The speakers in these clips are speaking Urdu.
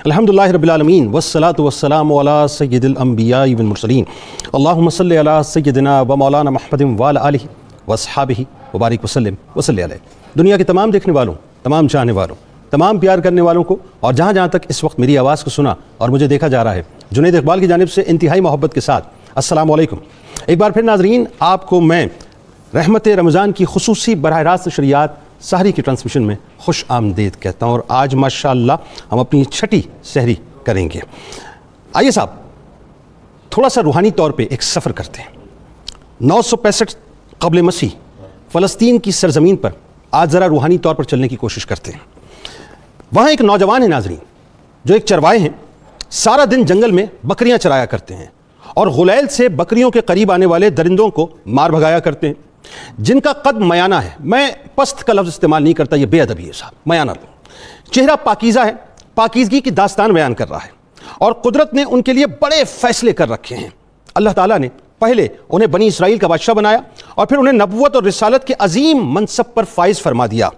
الحمدللہ رب العالمین والصلاة والسلام علی سید الانبیاء والمرسلین اللہم صلی علی سیدنا و مولانا محمد وعلی آلہ واصحابہ وبارک وسلم وصلی علیہ۔ دنیا کے تمام دیکھنے والوں، تمام چاہنے والوں، تمام پیار کرنے والوں کو اور جہاں جہاں تک اس وقت میری آواز کو سنا اور مجھے دیکھا جا رہا ہے، جنید اقبال کی جانب سے انتہائی محبت کے ساتھ السلام علیکم۔ ایک بار پھر ناظرین، آپ کو میں رحمت رمضان کی خصوصی براہ راست نشریات سحری کی ٹرانسمیشن میں خوش آمدید کہتا ہوں، اور آج ماشاءاللہ ہم اپنی چھٹی سحری کریں گے۔ آئیے صاحب تھوڑا سا روحانی طور پہ ایک سفر کرتے ہیں۔ 965 قبل مسیح فلسطین کی سرزمین پر آج ذرا روحانی طور پر چلنے کی کوشش کرتے ہیں۔ وہاں ایک نوجوان ہے ناظرین، جو ایک چروائے ہیں، سارا دن جنگل میں بکریاں چرایا کرتے ہیں اور غلیل سے بکریوں کے قریب آنے والے درندوں کو مار بھگایا کرتے ہیں، جن کا قد میانہ ہے۔ میں پست کا لفظ استعمال نہیں کرتا، یہ بے ادبی ہے صاحب، میانہ۔ چہرہ پاکیزہ ہے، پاکیزگی کی داستان بیان کر رہا ہے، اور قدرت نے ان کے لیے بڑے فیصلے کر رکھے ہیں۔ اللہ تعالیٰ نے پہلے انہیں بنی اسرائیل کا بادشاہ بنایا اور پھر انہیں نبوت اور رسالت کے عظیم منصب پر فائز فرما دیا۔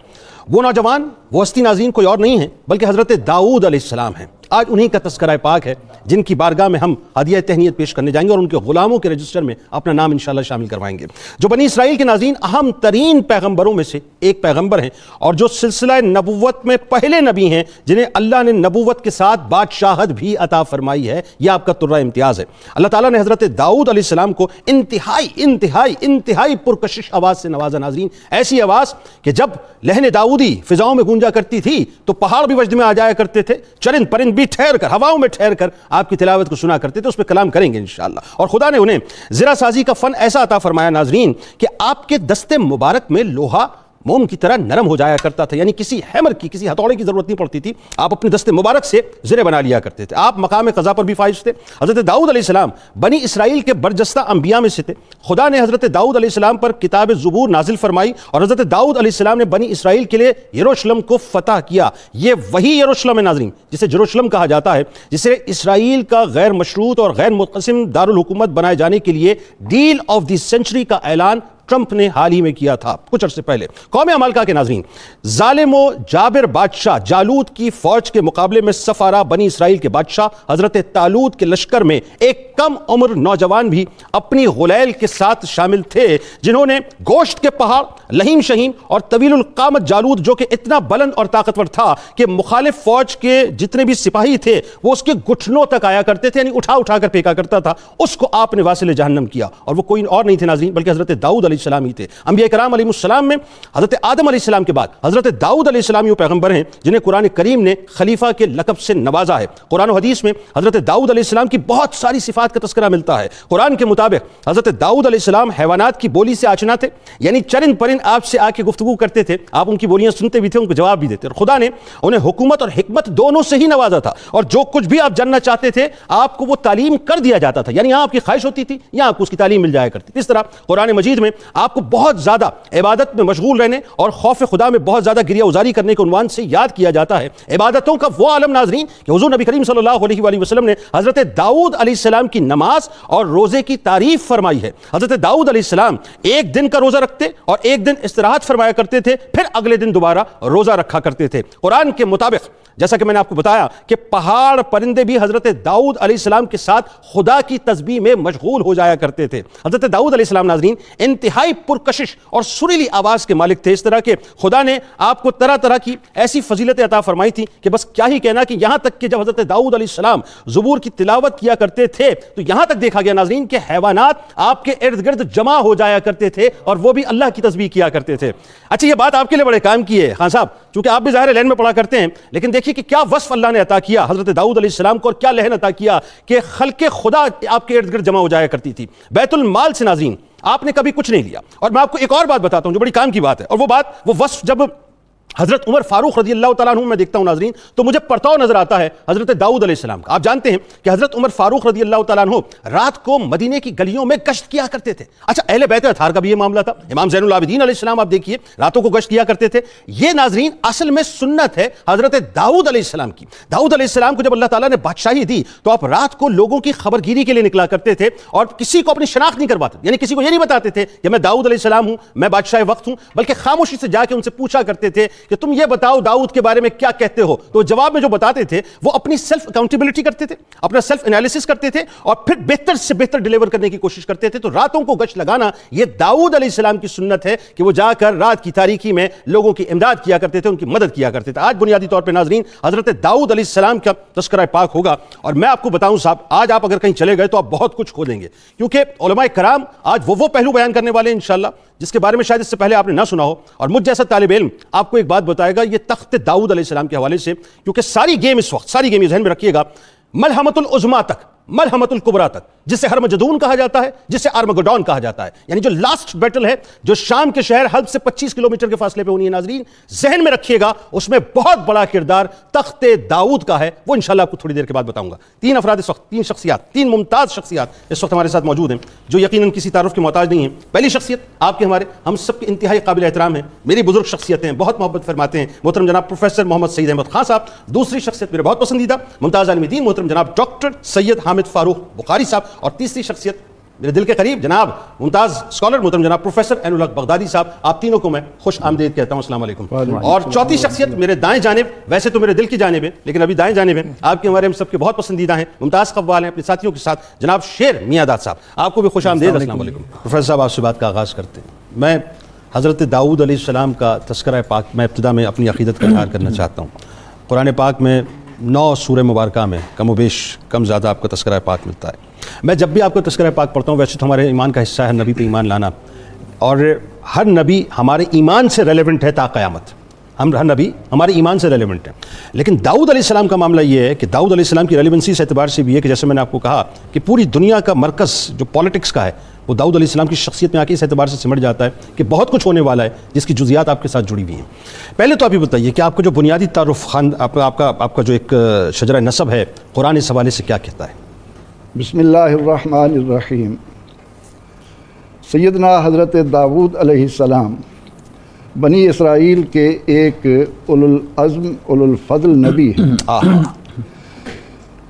وہ نوجوان، وہ ہستی ناظرین کوئی اور نہیں ہے بلکہ حضرت داؤد علیہ السلام ہیں۔ آج انہی کا تذکرہ پاک ہے، جن کی بارگاہ میں ہم ہدیہ تہنیت پیش کرنے جائیں گے اور ان کے غلاموں کے رجسٹر میں اپنا نام انشاءاللہ شامل کروائیں گے، جو بنی اسرائیل کے ناظرین اہم ترین پیغمبروں میں سے ایک پیغمبر ہیں، اور جو سلسلہ نبوت میں پہلے نبی ہیں جنہیں اللہ نے نبوت کے ساتھ بادشاہت بھی عطا فرمائی ہے۔ یہ آپ کا ترہ امتیاز ہے۔ اللہ تعالیٰ نے حضرت داؤد علیہ السلام کو انتہائی پرکشش آواز سے نوازا ناظرین، ایسی آواز کہ جب لہن داؤدی فضاؤں میں گونجا کرتی تھی تو پہاڑ بھی وجد میں آ جایا کرتے تھے، چرند پرند بھی ٹھہر کر، ہواؤں میں ٹھہر کر آپ کی تلاوت کو سنا کرتے تھے۔ اس پہ کلام کریں گے انشاءاللہ۔ اور خدا نے انہیں زرہ سازی کا فن ایسا عطا فرمایا ناظرین کہ آپ کے دستے مبارک میں لوہا موم کی طرح نرم ہو جایا کرتا تھا، یعنی کسی ہیمر کی، کسی ہتھوڑے کی ضرورت نہیں پڑتی تھی، آپ اپنے دستے مبارک سے زرے بنا لیا کرتے تھے۔ آپ مقام قضا پر بھی فائز تھے۔ حضرت داؤد علیہ السلام بنی اسرائیل کے برجستہ انبیاء میں سے تھے۔ خدا نے حضرت داؤد علیہ السلام پر کتاب زبور نازل فرمائی اور حضرت داؤد علیہ السلام نے بنی اسرائیل کے لیے یروشلم کو فتح کیا۔ یہ وہی یروشلم ہے ناظرین جسے جروشلم کہا جاتا ہے، جسے اسرائیل کا غیر مشروط اور غیر منقسم دارالحکومت بنائے جانے کے لیے ڈیل آف دی سینچری کا اعلان ٹرمپ نے حال ہی میں کیا تھا کچھ عرصے پہلے۔ قوم عمالقہ کے ناظرین، ظالم و جابر بادشاہ جالوت کی فوج کے مقابلے میں سفارہ بنی اسرائیل کے بادشاہ حضرت طالوت کے لشکر میں ایک کم عمر نوجوان بھی اپنی غلیل کے ساتھ شامل تھے، جنہوں نے گوشت کے پہاڑ، لہیم شہیم اور طویل القامت جالوت، جو کہ اتنا بلند اور طاقتور تھا کہ مخالف فوج کے جتنے بھی سپاہی تھے وہ اس کے گھٹنوں تک آیا کرتے تھے، یعنی اٹھا کر پھینکا کرتا تھا، اس کو آپ نے واصل جہنم کیا۔ اور وہ کوئی اور نہیں تھے ناظرین بلکہ حضرت داؤد علیہ السلام ہی تھے۔ انبیاء کرام علیہ السلام میں حضرت آدم علیہ السلام کے بعد حضرت داؤد علیہ السلام یہ پیغمبر ہیں جنہیں قرآن کریم نے خلیفہ کے لقب سے نوازا ہے۔ قرآن و حدیث میں حضرت داؤد علیہ السلام کی بہت ساری صفات کا تذکرہ ملتا ہے۔ قرآن کے مطابق حضرت داؤد علیہ السلام حیوانات کی بولی سے آشنا تھے، یعنی چرند پرند آپ سے آ کے گفتگو کرتے تھے، آپ ان کی بولیاں سنتے بھی تھے، ان کو جواب بھی دیتے، اور خدا نے انہیں حکومت اور حکمت دونوں سے ہی نوازا تھا، اور جو کچھ بھی آپ جاننا چاہتے تھے آپ کو وہ تعلیم کر دیا جاتا تھا، یعنی یہاں آپ کی خواہش ہوتی تھی یہاں آپ کو اس کی تعلیم مل جایا کرتی تھی۔ اس طرح قرآن مجید میں آپ کو بہت زیادہ عبادت میں مشغول رہنے اور خوف خدا میں بہت زیادہ گریہ ازاری کرنے کے عنوان سے یاد کیا جاتا ہے۔ عبادتوں کا وہ عالم ناظرین کہ حضور نبی کریم صلی اللہ علیہ وآلہ وسلم نے حضرت داؤد علیہ السلام کی نماز اور روزے کی تعریف فرمائی ہے۔ حضرت داؤد علیہ السلام ایک دن کا روزہ رکھتے اور ایک دن استراحت فرمایا کرتے تھے، پھر اگلے دن دوبارہ روزہ رکھا کرتے تھے۔ قرآن کے مطابق جیسا کہ میں نے آپ کو بتایا کہ پہاڑ پرندے بھی حضرت داؤد علیہ السلام کے ساتھ خدا کی تسبیح میں مشغول ہو جایا کرتے تھے۔ حضرت داؤد علیہ السلام ناظرین انتہائی پرکشش اور سریلی آواز کے مالک تھے، اس طرح کہ خدا نے آپ کو طرح طرح کی ایسی فضیلتیں عطا فرمائی تھی کہ بس کیا ہی کہنا، کہ یہاں تک کہ جب حضرت داؤد علیہ السلام زبور کی تلاوت کیا کرتے تھے تو یہاں تک دیکھا گیا ناظرین کہ حیوانات آپ کے ارد گرد جمع ہو جایا کرتے تھے اور وہ بھی اللہ کی تسبیح کیا کرتے تھے۔ اچھا، یہ بات آپ کے لیے بڑے کام کی ہے خان صاحب، چونکہ آپ بھی ظاہر لہن میں پڑھا کرتے ہیں، لیکن دیکھیے کہ کیا وصف اللہ نے عطا کیا حضرت داؤد علیہ السلام کو، اور کیا لہن عطا کیا کہ خلق خدا آپ کے ارد گرد جمع ہو جایا کرتی تھی۔ بیت المال سے ناظرین آپ نے کبھی کچھ نہیں لیا۔ اور میں آپ کو ایک اور بات بتاتا ہوں جو بڑی کام کی بات ہے، اور وہ وصف جب حضرت عمر فاروق رضی اللہ تعالیٰ عنہ میں دیکھتا ہوں ناظرین تو مجھے پرتاؤ نظر آتا ہے حضرت داؤد علیہ السلام کا۔ آپ جانتے ہیں کہ حضرت عمر فاروق رضی اللہ تعالیٰ عنہ رات کو مدینے کی گلیوں میں گشت کیا کرتے تھے۔ اچھا، اہل بیت اطہار کا بھی یہ معاملہ تھا، امام زین العابدین علیہ السلام آپ دیکھیے راتوں کو گشت کیا کرتے تھے۔ یہ ناظرین اصل میں سنت ہے حضرت داؤد علیہ السلام کی۔ داؤد علیہ السلام کو جب اللہ تعالیٰ نے بادشاہی دی تو آپ رات کو لوگوں کی خبر گیری کے لیے نکلا کرتے تھے اور کسی کو اپنی شناخت نہیں کرواتے، یعنی کسی کو یہ نہیں بتاتے تھے کہ میں داؤد علیہ السلام ہوں، میں بادشاہ وقت ہوں، بلکہ خاموشی سے جا کے ان سے پوچھا کرتے تھے کہ تم یہ بتاؤ داؤد کے بارے میں کیا کہتے ہو، تو جواب میں جو بتاتے تھے وہ اپنی سیلف اکاؤنٹیبلٹی کرتے تھے، اپنا سیلف انالیسس کرتے تھے، اور پھر بہتر سے بہتر ڈیلیور کرنے کی کوشش کرتے تھے۔ تو راتوں کو گشت لگانا یہ داؤد علیہ السلام کی سنت ہے کہ وہ جا کر رات کی تاریکی میں لوگوں کی امداد کیا کرتے تھے، ان کی مدد کیا کرتے تھے۔ آج بنیادی طور پہ ناظرین حضرت داؤد علیہ السلام کا تذکرہ پاک ہوگا، اور میں آپ کو بتاؤں صاحب آج آپ اگر کہیں چلے گئے تو آپ بہت کچھ کھو دیں گے، کیونکہ علماء کرام آج وہ پہلو بیان کرنے والے ہیں انشاءاللہ جس کے بارے میں شاید اس سے پہلے آپ نے نہ سنا ہو، اور مجھ جیسا طالب علم آپ کو ایک بات بتائے گا یہ تخت داؤد علیہ السلام کے حوالے سے، کیونکہ ساری گیم اس وقت، ساری گیم یہ ذہن میں رکھیے گا، ملحمۃ العظمیٰ تک، ملحمۃ الکبریٰ تک، جسے ہرمجدون کہا جاتا ہے، جسے آرمگڈون کہا جاتا ہے، یعنی جو لاسٹ بیٹل ہے جو شام کے شہر حلب سے 25 کلومیٹر کے فاصلے پہ ہونی ہے، ناظرین ذہن میں رکھیے گا اس میں بہت بڑا کردار تخت داؤد کا ہے، وہ انشاءاللہ آپ کو تھوڑی دیر کے بعد بتاؤں گا۔ تین افراد اس وقت، تین شخصیات، تین ممتاز شخصیات اس وقت ہمارے ساتھ موجود ہیں جو یقیناً کسی تعارف کے محتاج نہیں ہیں۔ پہلی شخصیت آپ کے ہمارے ہم سب کے انتہائی قابل احترام ہیں، میری بزرگ شخصیتیں ہیں، بہت محبت فرماتے ہیں، محترم جناب پروفیسر محمد سعید احمد خان صاحب۔ دوسری شخصیت میرے بہت پسندیدہ ممتاز عالم دین محترم جناب ڈاکٹر سید حامد فاروق بخاری صاحب، اور تیسری شخصیت میرے دل کے قریب جناب ممتاز اسکالر محترم جناب پروفیسر عین الحق بغدادی صاحب۔ آپ تینوں کو میں خوش آمدید کہتا ہوں، السلام علیکم۔ اور چوتھی شخصیت میرے دائیں جانب، ویسے تو میرے دل کی جانب ہے لیکن ابھی دائیں جانب ہے، آپ کے ہمارے ہم سب کے بہت پسندیدہ ہیں، ممتاز قوال ہیں اپنے ساتھیوں کے ساتھ، جناب شیر میاں داد صاحب، آپ کو بھی خوش آمدید، السلام علیکم۔ پروفیسر صاحب آپ سے بات کا آغاز کرتے ہیں۔ میں حضرت داؤد علیہ السلام کا تذکرہ پاک میں ابتدا میں اپنی عقیدت کا اظہار کرنا چاہتا ہوں۔ قرآن پاک میں 9 سورہ مبارکہ میں کم و بیش کم زیادہ آپ کا تذکرہ پاک ملتا ہے۔ میں جب بھی آپ کا تذکرہ پاک پڑھتا ہوں، ویسے تو ہمارے ایمان کا حصہ ہے نبی پہ ایمان لانا، اور ہر نبی ہمارے ایمان سے ریلیونٹ ہے تا قیامت، ہر نبی ہمارے ایمان سے ریلیونٹ ہے، لیکن داؤد علیہ السلام کا معاملہ یہ ہے کہ داؤد علیہ السلام کی ریلیونسی اس اعتبار سے بھی ہے کہ جیسے میں نے آپ کو کہا کہ پوری دنیا کا مرکز جو پالیٹکس کا ہے وہ داؤد علیہ السلام کی شخصیت میں آ کے اس اعتبار سے سمٹ جاتا ہے کہ بہت کچھ ہونے والا ہے جس کی جزیات آپ کے ساتھ جڑی ہوئی ہیں۔ پہلے تو آپ یہ بتائیے کہ آپ کا جو بنیادی تعارف آپ کا جو ایک شجرہ نسب ہے قرآن اس حوالے سے کیا کہتا ہے؟ بسم اللہ الرحمن الرحیم۔ سیدنا حضرت داؤد علیہ السلام بنی اسرائیل کے ایک اولوالعزم اولوالفضل نبی ہیں۔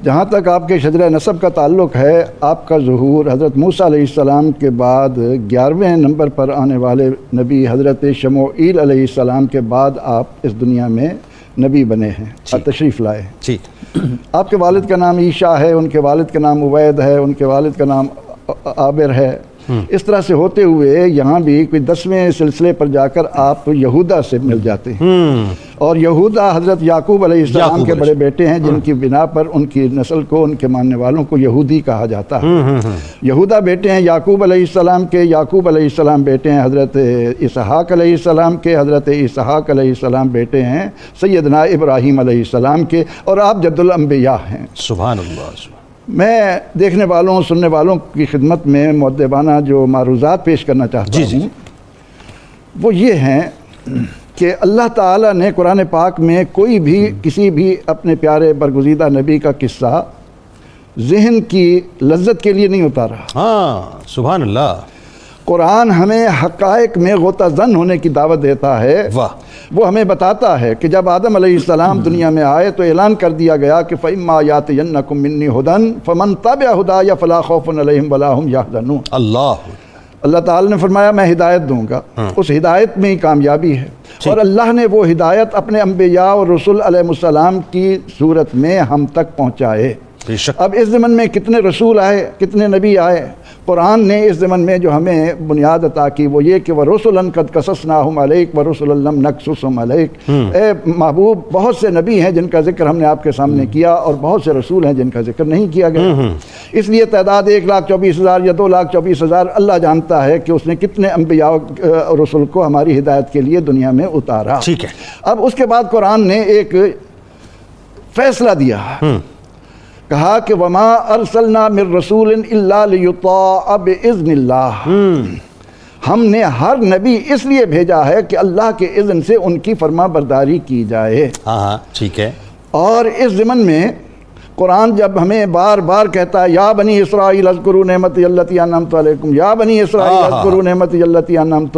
جہاں تک آپ کے شجرہ نسب کا تعلق ہے، آپ کا ظہور حضرت موسیٰ علیہ السلام کے بعد 11ویں نمبر پر آنے والے نبی حضرت شموئیل علیہ السلام کے بعد آپ اس دنیا میں نبی بنے ہیں اور تشریف لائے ہیں۔ آپ کے والد کا نام عیشا ہے، ان کے والد کا نام عبید ہے، ان کے والد کا نام عابر ہے۔ اس طرح سے ہوتے ہوئے یہاں بھی کوئی 10ویں سلسلے پر جا کر آپ یہودا سے مل جاتے ہیں، اور یہودا حضرت یعقوب علیہ السلام کے بڑے بیٹے ہیں جن کی بنا پر ان کی نسل کو، ان کے ماننے والوں کو یہودی کہا جاتا ہے۔ یہودا بیٹے ہیں یعقوب علیہ السلام کے، یعقوب علیہ السلام بیٹے ہیں حضرت اسحاق علیہ السلام کے، حضرت اسحاق علیہ السلام بیٹے ہیں سیدنا ابراہیم علیہ السلام کے، اور آپ جد الانبیاء ہیں۔ سبحان اللہ۔ میں دیکھنے والوں سننے والوں کی خدمت میں مؤدبانہ جو معروضات پیش کرنا چاہتا ہوں وہ یہ ہیں کہ اللہ تعالیٰ نے قرآن پاک میں کوئی بھی کسی بھی اپنے پیارے برگزیدہ نبی کا قصہ ذہن کی لذت کے لیے نہیں اتارا۔ ہاں سبحان اللہ۔ قرآن ہمیں حقائق میں غوطہ زن ہونے کی دعوت دیتا ہے۔ واہ۔ وہ ہمیں بتاتا ہے کہ جب آدم علیہ السلام دنیا میں آئے تو اعلان کر دیا گیا کہ فَإِمَّا يَأْتِيَنَّكُم مِّنِّي هُدًى فَمَن تَبِعَ هُدَايَ فَلَا خَوْفٌ عَلَيْهِمْ وَلَا هُمْ يَحْزَنُونَ۔ اللہ تعالی نے فرمایا میں ہدایت دوں گا، اس ہدایت میں ہی کامیابی ہے، اور اللہ نے وہ ہدایت اپنے انبیاء اور رسول علیہ السلام کی صورت میں ہم تک پہنچائے۔ اب اس زمن میں کتنے رسول آئے، کتنے نبی آئے، قرآن نے اس زمن میں جو ہمیں بنیاد عطا کی وہ یہ کہ وَرُسُلًا قَدْ قَصَصْنَاهُمْ عَلَيْكَ وَرُسُلًا لَمْ نَقْصُصْهُمْ عَلَيْكَ۔ اے محبوب بہت سے نبی ہیں جن کا ذکر ہم نے آپ کے سامنے کیا، اور بہت سے رسول ہیں جن کا ذکر نہیں کیا گیا۔ اس لیے تعداد 1,24,000 یا 2,24,000 اللہ جانتا ہے کہ اس نے کتنے انبیاء رسول کو ہماری ہدایت کے لیے دنیا میں اتارا۔ ٹھیک ہے۔ اب اس کے بعد قرآن نے ایک فیصلہ دیا، کہا کہ وما ارسلنا من رسول الا لیطاع باذن اللہ۔ ہم نے ہر نبی اس لیے بھیجا ہے کہ اللہ کے اذن سے ان کی فرما برداری کی جائے۔ ہاں ٹھیک ہے۔ اور اس زمن میں قرآن جب ہمیں بار بار کہتا ہے یا بنی اسرائیل اذکروا نعمتی التی انعمت علیکم، یا بنی اسرائیل اذکروا نعمتی التی انعمت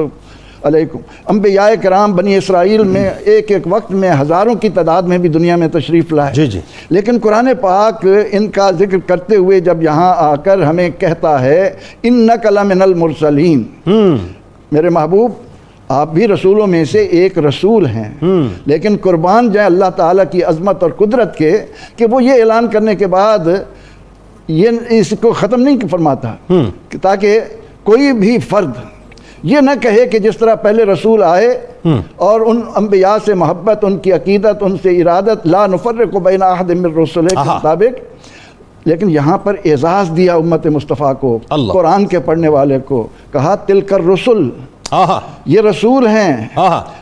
علیکم، انبیاء کرام بنی اسرائیل میں ایک ایک وقت میں ہزاروں کی تعداد میں بھی دنیا میں تشریف لائے، لیکن قرآن پاک ان کا ذکر کرتے ہوئے جب یہاں آ کر ہمیں کہتا ہے انک لمن المرسلین، میرے محبوب آپ بھی رسولوں میں سے ایک رسول ہیں، لیکن قربان جائیں اللہ تعالیٰ کی عظمت اور قدرت کے کہ وہ یہ اعلان کرنے کے بعد یہ اس کو ختم نہیں فرماتا تاکہ کوئی بھی فرد یہ نہ کہے کہ جس طرح پہلے رسول آئے اور ان انبیاء سے محبت، ان کی عقیدت، ان سے ارادت، لا نفرق بین احد من رسلہ کے مطابق، لیکن یہاں پر اعزاز دیا امت مصطفیٰ کو، قرآن کے پڑھنے والے کو، کہا تلک الرسل، یہ رسول ہیں،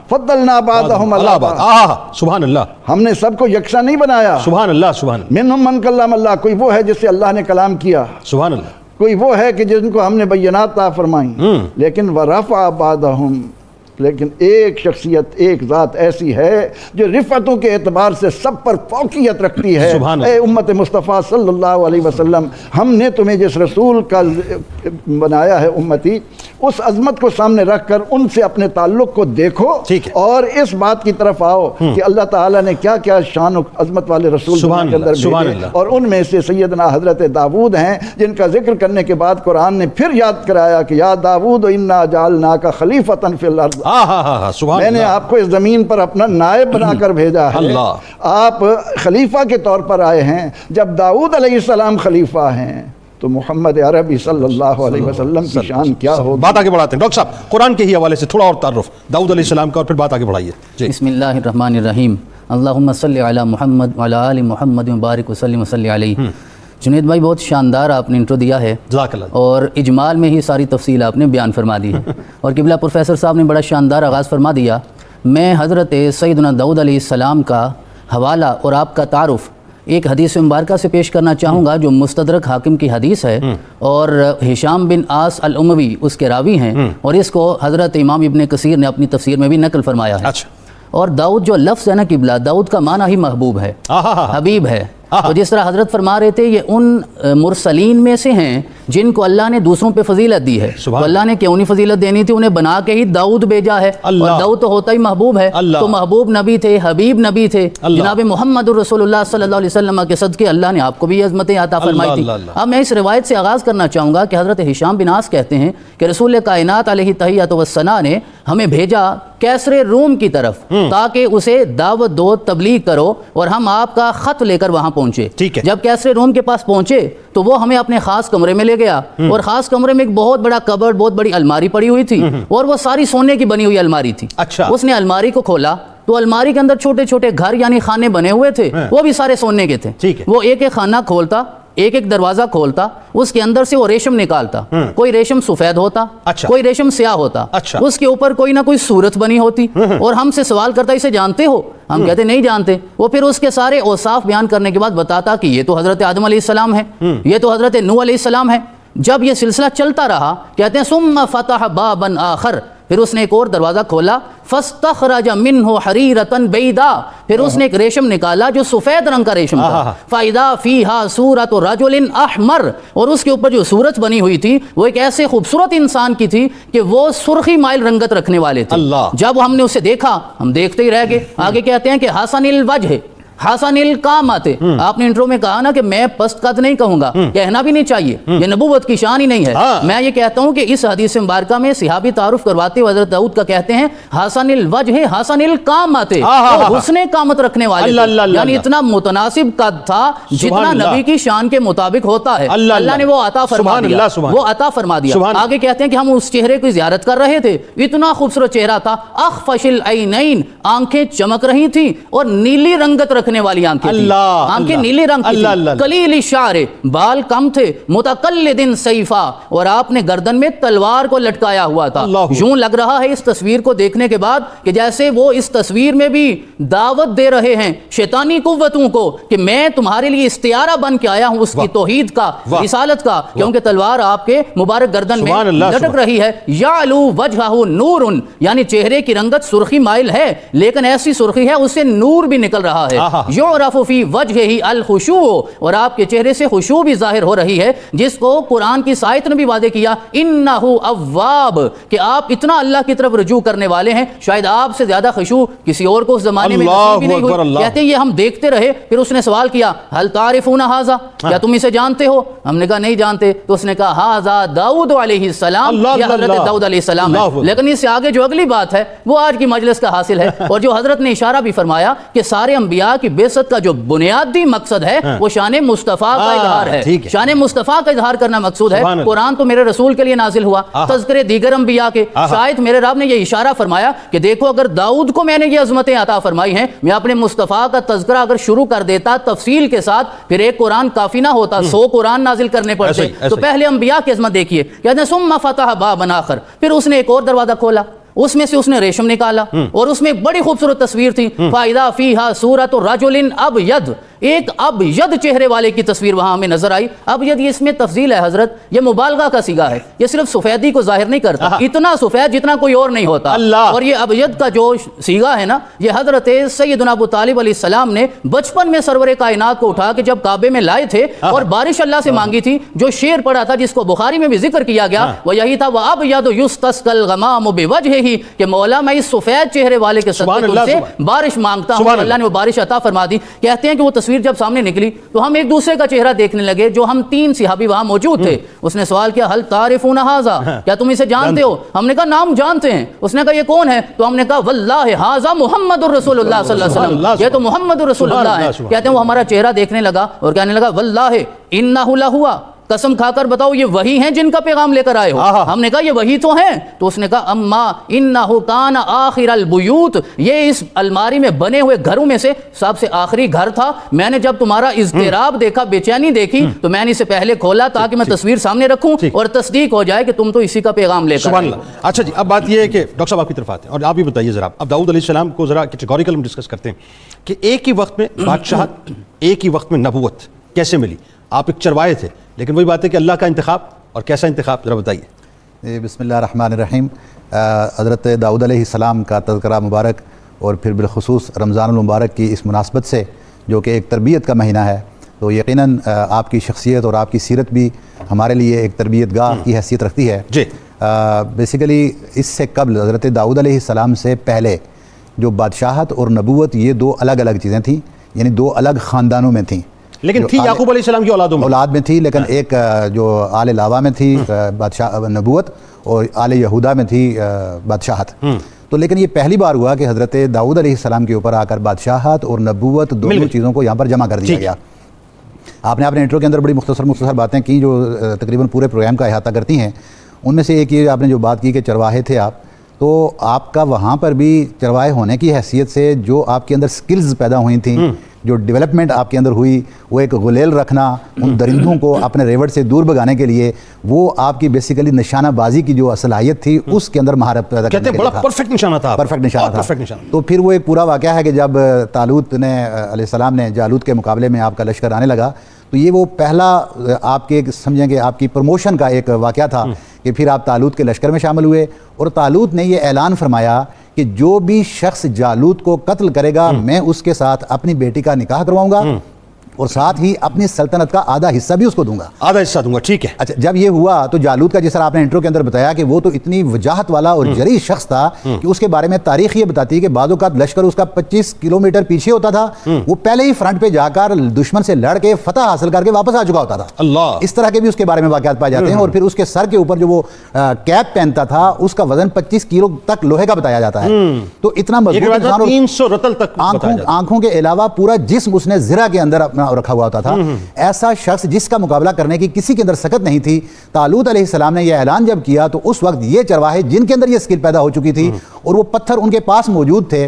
فضلنا بعضهم علی بعض، سبحان اللہ، ہم نے سب کو یکساں نہیں بنایا، سبحان اللہ، سبحان اللہ، منہم من کلم اللہ، کوئی وہ ہے جس سے اللہ نے کلام کیا، سبحان اللہ، کوئی وہ ہے کہ جن کو ہم نے بینات عطا فرمائیں، لیکن ورفع بعضهم، لیکن ایک شخصیت، ایک ذات ایسی ہے جو رفعتوں کے اعتبار سے سب پر فوقیت رکھتی ہے۔ اے امت مصطفیٰ صلی اللہ علیہ وسلم، ہم نے تمہیں جس رسول کا بنایا ہے امتی، اس عظمت کو سامنے رکھ کر ان سے اپنے تعلق کو دیکھو اور اس بات کی طرف آؤ کہ اللہ تعالیٰ نے کیا کیا شان و عظمت والے رسول کے اندر بھیجے، اور ان میں سے سیدنا حضرت داؤد ہیں جن کا ذکر کرنے کے بعد قرآن نے پھر یاد کرایا کہ یا داؤد انا جعلناک خلیفۃ فی الارض، میں نے آپ کو اس زمین پر اپنا نائب بنا کر بھیجا ہے، آپ خلیفہ کے طور پر آئے ہیں۔ جب داؤد علیہ السلام خلیفہ ہیں تو محمد عربی صلی اللہ علیہ وسلم کی شان کیا ہوگی؟ بات آگے بڑھاتے ہیں ڈاکٹر صاحب، قرآن کے ہی حوالے سے تھوڑا اور تعارف داؤد علیہ السلام کا، اور پھر بات آگے بڑھائیے جی۔ بسم اللہ الرحمن الرحیم، اللہم صلی علی محمد وعلی آل محمد مبارک وسلم وصلی علیہ۔ جنید بھائی بہت شاندار آپ نے انٹرو دیا ہے، جزاک اللہ، اور اجمال میں ہی ساری تفصیل آپ نے بیان فرما دی ہے، اور قبلہ پروفیسر صاحب نے بڑا شاندار آغاز فرما دیا۔ میں حضرت سیدنا داؤد علیہ السلام کا حوالہ اور آپ کا تعارف ایک حدیث مبارکہ سے پیش کرنا چاہوں گا جو مستدرک حاکم کی حدیث ہے، اور ہشام بن آس الاموی اس کے راوی ہیں، اور اس کو حضرت امام ابن کثیر نے اپنی تفسیر میں بھی نقل فرمایا ہے۔ اور داؤد جو لفظ ہے نا قبلہ، داؤد کا معنی ہی محبوب ہے، حبیب ہے، تو جس طرح حضرت فرما رہے تھے یہ ان مرسلین میں سے ہیں جن کو اللہ نے دوسروں پہ فضیلت دی ہے، تو اللہ نے کیوں نہیں فضیلت دینی تھی، انہیں بنا کے ہی داؤد بھیجا ہے، اور داؤد تو ہوتا ہی محبوب ہے، تو محبوب نبی تھے، حبیب نبی تھے، جناب محمد رسول اللہ صلی اللہ علیہ وسلم کے صدقے اللہ نے آپ کو بھی عظمتیں عطا فرمائی تھی۔ اب میں اس روایت سے آغاز کرنا چاہوں گا کہ حضرت ہشام بن آس کہتے ہیں کہ رسول کائنات علیہ تحیۃ والثناء نے ہمیں بھیجا کیسر روم کی طرف تاکہ اسے دعوت دو، تبلیغ کرو، اور ہم آپ کا خط لے کر وہاں پہنچے۔ جب کیسر روم کے پاس پہنچے تو وہ ہمیں اپنے خاص کمرے میں لے گیا، اور خاص کمرے میں ایک بہت بڑا کبرڈ، بہت بڑی الماری پڑی ہوئی تھی، اور وہ ساری سونے کی بنی ہوئی الماری تھی۔ اس نے الماری کو کھولا تو الماری کے اندر چھوٹے چھوٹے گھر یعنی خانے بنے ہوئے تھے، وہ بھی سارے سونے کے تھے۔ وہ ایک ایک خانہ کھولتا، ایک ایک دروازہ کھولتا، اس کے اندر سے وہ ریشم نکالتا، کوئی ریشم سفید ہوتا، کوئی ریشم سیاہ ہوتا، اس کے اوپر کوئی نہ کوئی صورت بنی ہوتی، اور ہم سے سوال کرتا اسے جانتے ہو؟ ہم کہتے نہیں جانتے۔ وہ پھر اس کے سارے اوصاف بیان کرنے کے بعد بتاتا کہ یہ تو حضرت آدم علیہ السلام ہے، یہ تو حضرت نوح علیہ السلام ہے۔ جب یہ سلسلہ چلتا رہا، کہتے ہیں ثم فتح بابا آخر، پھر اس نے ایک اور دروازہ کھولا، فاستخرج منہ حریرۃ بیضاء، پھر اس نے ایک ریشم نکالا جو سفید رنگ کا ریشم تھا، فاذا فیہا صورۃ رجل احمر، اور اس کے اوپر جو صورت بنی ہوئی تھی وہ ایک ایسے خوبصورت انسان کی تھی کہ وہ سرخی مائل رنگت رکھنے والے تھے۔ جب ہم نے اسے دیکھا ہم دیکھتے ہی رہ گئے۔ آگے کہتے ہیں کہ حسن الوجہ حسن القامت، آپ نے انٹرو میں کہا نا کہ میں پست قد نہیں کہوں گا، کہنا بھی نہیں چاہیے، یہ نبوت کی شان ہی نہیں ہے۔ میں یہ کہتا ہوں کہ اس حدیث مبارکہ میں صحابی تعارف کرواتے ہوئے حضرت داؤد کا کہتے ہیں حسن الوجہ حسن القامت، حسن قامت رکھنے والے، یعنی اتنا متناسب قد تھا جتنا نبی کی شان کے مطابق ہوتا ہے، اللہ نے وہ عطا فرما دیا، وہ عطا فرما دیا۔ آگے کہتے ہیں کہ ہم اس چہرے کی زیارت کر رہے تھے، اتنا خوبصورت چہرہ تھا، اخفش العینین، آنکھیں چمک رہی تھیں اور نیلی رنگت رکھنے والی آنکھیں تھیں، آنکھیں نیلے رنگ کی تھیں، قلیل الشعر، بال کم تھے، متقلد سیفا، اور آپ نے گردن میں تلوار کو لٹکایا ہوا تھا۔ یوں لگ رہا ہے اس تصویر کو دیکھنے کے بعد کہ جیسے وہ اس تصویر میں بھی دعوت دے رہے ہیں شیطانی قوتوں کو کہ میں تمہارے لیے استعارہ بن کے آیا ہوں اس کی توحید کا، رسالت کا، کیونکہ تلوار آپ کے مبارک گردن میں لٹک رہی ہے۔ یعلو وجہہ نور، یعنی چہرے کی رنگت سرخی مائل ہے لیکن ایسی سرخی ہے اس سے نور بھی نکل رہا ہے۔ یعرف فی وجہہ الخشوع، اور آپ کے چہرے سے خشوع بھی ظاہر ہو رہی ہے، جس کو قرآن کی سائت نے بھی واضح کیا، انہ اواب، کہ آپ اتنا اللہ کی طرف رجوع کرنے والے ہیں، شاید آپ سے زیادہ خشوع کسی اور کو اس زمانے میں نصیب بھی نہیں ہوئی۔ کہتے ہیں یہ ہم دیکھتے رہے، پھر اس نے سوال کیا، هل تعرفون هذا، کیا تم اسے جانتے ہو؟ ہم نے کہا نہیں جانتے. تو اس نے کہا ہاذا داؤد علیہ السلام, یہ حضرت داؤد علیہ السلام ہے. لیکن اس سے آگے جو اگلی بات ہے وہ آج کی مجلس کا حاصل ہے, اور جو حضرت نے اشارہ بھی فرمایا کہ سارے انبیاء کی بعثت کا جو بنیادی مقصد ہے وہ شان مصطفیٰ کا اظہار ہے. شان مصطفیٰ کا اظہار کرنا مقصود ہے. قرآن تو میرے رسول کے لیے نازل ہوا, تذکرے دیگر انبیاء کے. شاید میرے رب نے یہ اشارہ فرمایا کہ دیکھو اگر داؤد کو میں نے یہ عظمتیں عطا فرمائی ہیں, میں اپنے مصطفیٰ کا تذکرہ اگر شروع کر دیتا تفصیل کے ساتھ, پھر ایک قرآن کافی نہ ہوتا, 100 قرآن نازل کرنے پڑتے. تو پہلے انبیاء کی عظمت دیکھیے, کہتے ہیں ثم فتح بابا آخر, پھر اس نے ایک اور دروازہ کھولا, اس میں سے اس نے ریشم نکالا, اور اس میں ایک بڑی خوبصورت تصویر تھی. فَإِذَا فِيهَا صُورَةُ رَجُلٍ أَبْيَضٍ, ایک ابید چہرے والے کی تصویر وہاں ہمیں نظر آئی. ابید یہ اس میں تفضیل ہے حضرت, یہ مبالغہ کا صیغہ ہے, یہ صرف سفیدی کو ظاہر نہیں کرتا, اتنا سفید جتنا کوئی اور نہیں ہوتا. اور یہ ابید کا جو صیغہ ہے نا, یہ حضرت سیدنا ابو طالب علیہ السلام نے بچپن میں سرور کائنات کو اٹھا کے جب کعبے میں لائے تھے اور بارش اللہ سے مانگی تھی, جو شعر پڑھا تھا جس کو بخاری میں بھی ذکر کیا گیا وہ یہی تھا, وَأَبْيَضُ يُسْتَسْقَى الْغَمَامُ بِوَجْهِهِ, کہ مولا میں اس سفید چہرے والے کے صدقے سے بارش مانگتا ہوں, اللہ نے وہ بارش عطا فرما دی. کہتے ہیں کہ وہ تصویر جب سامنے نکلی تو ہم ایک دوسرے کا چہرہ دیکھنے لگے, جو ہم 3 صحابی وہاں موجود تھے. اس نے سوال کیا, هل تعرفون هذا, کیا تم اسے جانتے ہو؟ ہم نے کہا نام جانتے ہیں. اس نے کہا یہ کون ہے؟ تو ہم نے کہا واللہ هذا محمد رسول اللہ صلی اللہ علیہ وسلم, یہ تو محمد رسول اللہ ہے. کہتے ہیں وہ ہمارا چہرہ دیکھنے لگا اور کہنے لگا واللہ انہ لہوا, قسم کھا کر بتاؤ یہ وہی ہیں جن کا پیغام لے کر آئے ہو؟ ہم نے کہا یہ وہی تو ہیں. تو اس نے کہا اما انہ کان آخر البیوت, یہ اس الماری میں بنے ہوئے گھروں میں سے سب سے آخری گھر تھا. میں نے جب تمہارا اضطراب دیکھا, بے چینی دیکھی, تو میں نے اسے پہلے کھولا تاکہ میں تصویر سامنے رکھوں اور تصدیق ہو جائے کہ تم تو اسی کا پیغام لے کر آئے ہو. اچھا جی, اب بات یہ ہے کہ ڈاکٹر صاحب آپ کی طرف آتے ہیں اور آپ بھی بتائیے ذرا, اب داؤد علیہ السلام کو ذرا کیٹیگوریکل ہم ڈسکس کرتے ہیں کہ ایک ہی وقت میں بادشاہت, ایک ہی وقت میں نبوت کیسے ملی؟ آپ ایک چروائے تھے, لیکن وہی بات ہے کہ اللہ کا انتخاب, اور کیسا انتخاب, ذرا بتائیے. بسم اللہ الرحمن الرحیم. حضرت داؤد علیہ السلام کا تذکرہ مبارک, اور پھر بالخصوص رمضان المبارک کی اس مناسبت سے جو کہ ایک تربیت کا مہینہ ہے, تو یقیناً آپ کی شخصیت اور آپ کی سیرت بھی ہمارے لیے ایک تربیت گاہ کی حیثیت رکھتی ہے. جی بیسیکلی اس سے قبل حضرت داؤد علیہ السلام سے پہلے جو بادشاہت اور نبوت یہ 2 الگ الگ چیزیں تھیں, یعنی 2 الگ خاندانوں میں تھیں. لیکن تھی یعقوب علیہ السلام کی اولاد میں تھی, لیکن ایک جو آل لاوا میں تھی بادشاہ نبوت, اور آل یہودا میں تھی بادشاہت. تو لیکن یہ پہلی بار ہوا کہ حضرت داؤد علیہ السلام کے اوپر آ کر بادشاہت اور نبوت دونوں چیزوں کو یہاں پر جمع کر دیا گیا. آپ نے اپنے انٹرو کے اندر بڑی مختصر باتیں کی جو تقریباً پورے پروگرام کا احاطہ کرتی ہیں. ان میں سے ایک یہ آپ نے جو بات کی کہ چرواہے تھے آپ, تو آپ کا وہاں پر بھی چرواہے ہونے کی حیثیت سے جو آپ کے اندر سکلز پیدا ہوئی تھیں, جو ڈیولپمنٹ آپ کے اندر ہوئی, وہ ایک غلیل رکھنا, ان درندوں کو اپنے ریوٹ سے دور بھگانے کے لیے, وہ آپ کی بیسیکلی نشانہ بازی کی جو صلاحیت تھی اس کے اندر مہارت پیدا کرنے کے لیے تھا. پرفیکٹ نشانہ تھا, پرفیکٹ نشانہ تھا. تو پھر وہ ایک پورا واقعہ ہے کہ جب طالوت نے علیہ السلام نے جالوت کے مقابلے میں آپ کا لشکر آنے لگا, تو یہ وہ پہلا آپ کے سمجھیں کہ آپ کی پروموشن کا ایک واقعہ تھا کہ پھر آپ طالوت کے لشکر میں شامل ہوئے, اور طالوت نے یہ اعلان فرمایا کہ جو بھی شخص جالوت کو قتل کرے گا میں اس کے ساتھ اپنی بیٹی کا نکاح کرواؤں گا, اور ساتھ ہی اپنی سلطنت کا آدھا حصہ بھی اس کو دوں گا. آدھا حصہ دوں گا, ٹھیک ہے. اچھا, جب یہ ہوا تو جالوت کا جس طرح آپ نے انٹرو کے اندر بتایا کہ وہ تو اتنی وجاہت والا اور جری شخص تھا کہ اس کے بارے میں تاریخ یہ بتاتی ہے کہ بعض اوقات لشکر اس کا 25 کلومیٹر پیچھے ہوتا تھا, وہ پہلے ہی فرنٹ پہ جا کر دشمن سے لڑ کے فتح حاصل کر کے واپس آ چکا ہوتا تھا. اللہ, اس طرح کے بھی اس کے بارے میں واقعات پائے جاتے ہیں. اور پھر اس کے سر کے اوپر جو وہ کیپ پہنتا تھا اس کا وزن 25 کلو تک لوہے کا بتایا جاتا ہے. تو اتنا مضبوط, 300 رطل تک, آنکھوں کے علاوہ پورا جسم اس نے زرہ کے اندر اپنا رکھا ہوا ہوتا تھا. ایسا شخص جس کا مقابلہ کرنے کی کسی کے اندر سکت نہیں تھی. طالوت علیہ السلام نے یہ اعلان جب کیا تو اس وقت یہ چرواہے جن کے اندر یہ سکل پیدا ہو چکی تھی اور وہ پتھر ان کے پاس موجود تھے,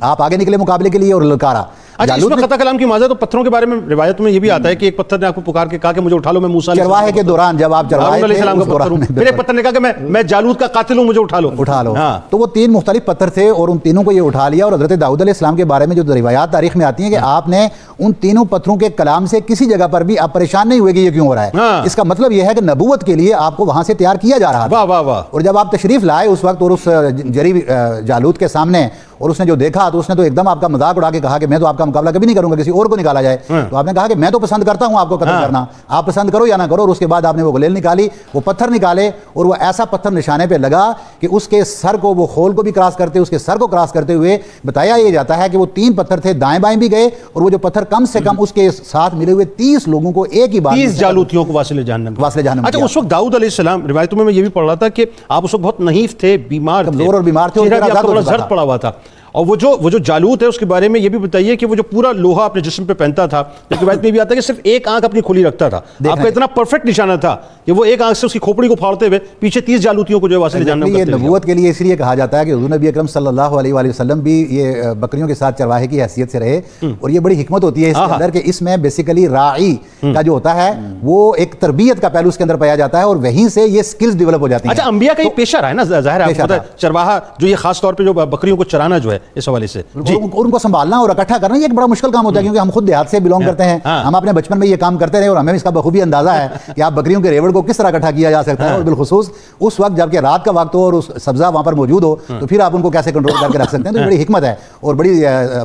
آپ آگے نکلے مقابلے کے لیے اور للکارا. اچھا, اس میں قطع کلام کی ماضی تو پتھروں کے بارے میں روایت میں یہ بھی آتا ہے کہ ایک پتھر نے آپ کو پکار کے کہا کہ مجھے اٹھا لو, میں موسیٰ علیہ چرواہے کے دوران جب آپ چرواہے علیہ السلام کا پتھر ہوں, پھر ایک پتھر نے کہا کہ میں جالوت کا قاتل ہوں, مجھے اٹھا لو. تو وہ 3 مختلف پتھر تھے اور ان تینوں کو یہ اٹھا لیا. اور حضرت داؤد علیہ السلام کے بارے میں جو روایات تاریخ میں آتی ہیں کہ آپ نے ان تینوں پتھروں کے کلام سے کسی جگہ پر بھی آپ پریشان نہیں ہوئے کہ یہ کیوں ہو رہا ہے. اس کا مطلب یہ ہے کہ نبوت کے لیے آپ کو وہاں سے تیار کیا جا رہا تھا. اور جب آپ تشریف لائے اس وقت اور اس جری جالوت کے سامنے اور اس نے جو دیکھا تو اس نے تو ایک دم آپ کا مذاق اڑا کے کہا کہ میں تو آپ کا مقابلہ کبھی نہیں کروں گا، کسی اور کو نکالا جائے. تو آپ نے کہا کہ میں تو پسند کرتا ہوں آپ کو قتل کرنا، آپ پسند کرو یا نہ کرو. اور اس کے بعد آپ نے وہ گلیل نکالی، وہ پتھر نکالے، اور وہ ایسا پتھر نشانے پہ لگا کہ اس کے سر کو، وہ خول کو بھی کراس کرتے، اس کے سر کو کراس کرتے ہوئے بتایا یہ جاتا ہے کہ وہ 3 پتھر تھے، دائیں بائیں بھی گئے، اور وہ جو پتھر کم سے کم اس کے ساتھ ملے ہوئے 30 لوگوں کو ایک ہی بار 30 جالوتیوں کو واصل جہنم. اچھا، اس وقت داؤد علیہ السلام، روایتوں میں یہ بھی پڑھ رہا تھا کہ آپ اس وقت بہت نحیف تھے، بیمار تھے، کمزور اور بیمار تھے، تھوڑا زرد پڑا ہوا تھا. اور وہ جو جالوت ہے اس کے بارے میں یہ بھی بتائیے کہ وہ جو پورا لوہا اپنے جسم پہ پہنتا تھا، جب روایت میں بھی آتا ہے کہ صرف ایک آنکھ اپنی کھلی رکھتا تھا. آپ کا اتنا پرفیکٹ نشانہ تھا کہ وہ ایک آنکھ سے اس کی کھوپڑی کو پھاڑتے ہوئے پیچھے 30 جالوتیوں کو جو ہے واصل جہنم کرتے. یہ نبوت کے لیے اس لیے کہا جاتا ہے کہ حضور نبی اکرم صلی اللہ علیہ وآلہ وسلم بھی یہ بکریوں کے ساتھ چرواہے کی حیثیت سے رہے، اور یہ بڑی حکمت ہوتی ہے اس کے اندر کہ اس میں بیسیکلی راعی کا جو ہوتا ہے وہ ایک تربیت کا پہلو اس کے اندر پایا جاتا ہے، اور وہیں سے یہ سکلز ڈیولپ ہو جاتی ہیں. اچھا، انبیاء کا یہ پیشہ رہا ہے نا، ظاہر ہے آپ کو چرواہا جو یہ خاص طور پہ جو بکریوں کو چرانا جو ہے اس حوالے سے ان کو سنبھالنا اور اکٹھا کرنا یہ ایک بڑا مشکل کام ہوتا ہے، کیونکہ ہم خود دیہات سے بلونگ کرتے ہیں، ہم اپنے بچپن میں یہ کام کرتے رہے اور ہمیں اس کا بخوبی اندازہ ہے کہ آپ بکریوں کے ریوڑ کو کس طرح اکٹھا کیا جا سکتا ہے، اور بالخصوص اس وقت جب کہ رات کا وقت ہو اور اس سبزہ وہاں پر موجود ہو تو پھر آپ ان کو کیسے کنٹرول کر کے رکھ سکتے ہیں. تو یہ بڑی حکمت ہے اور بڑی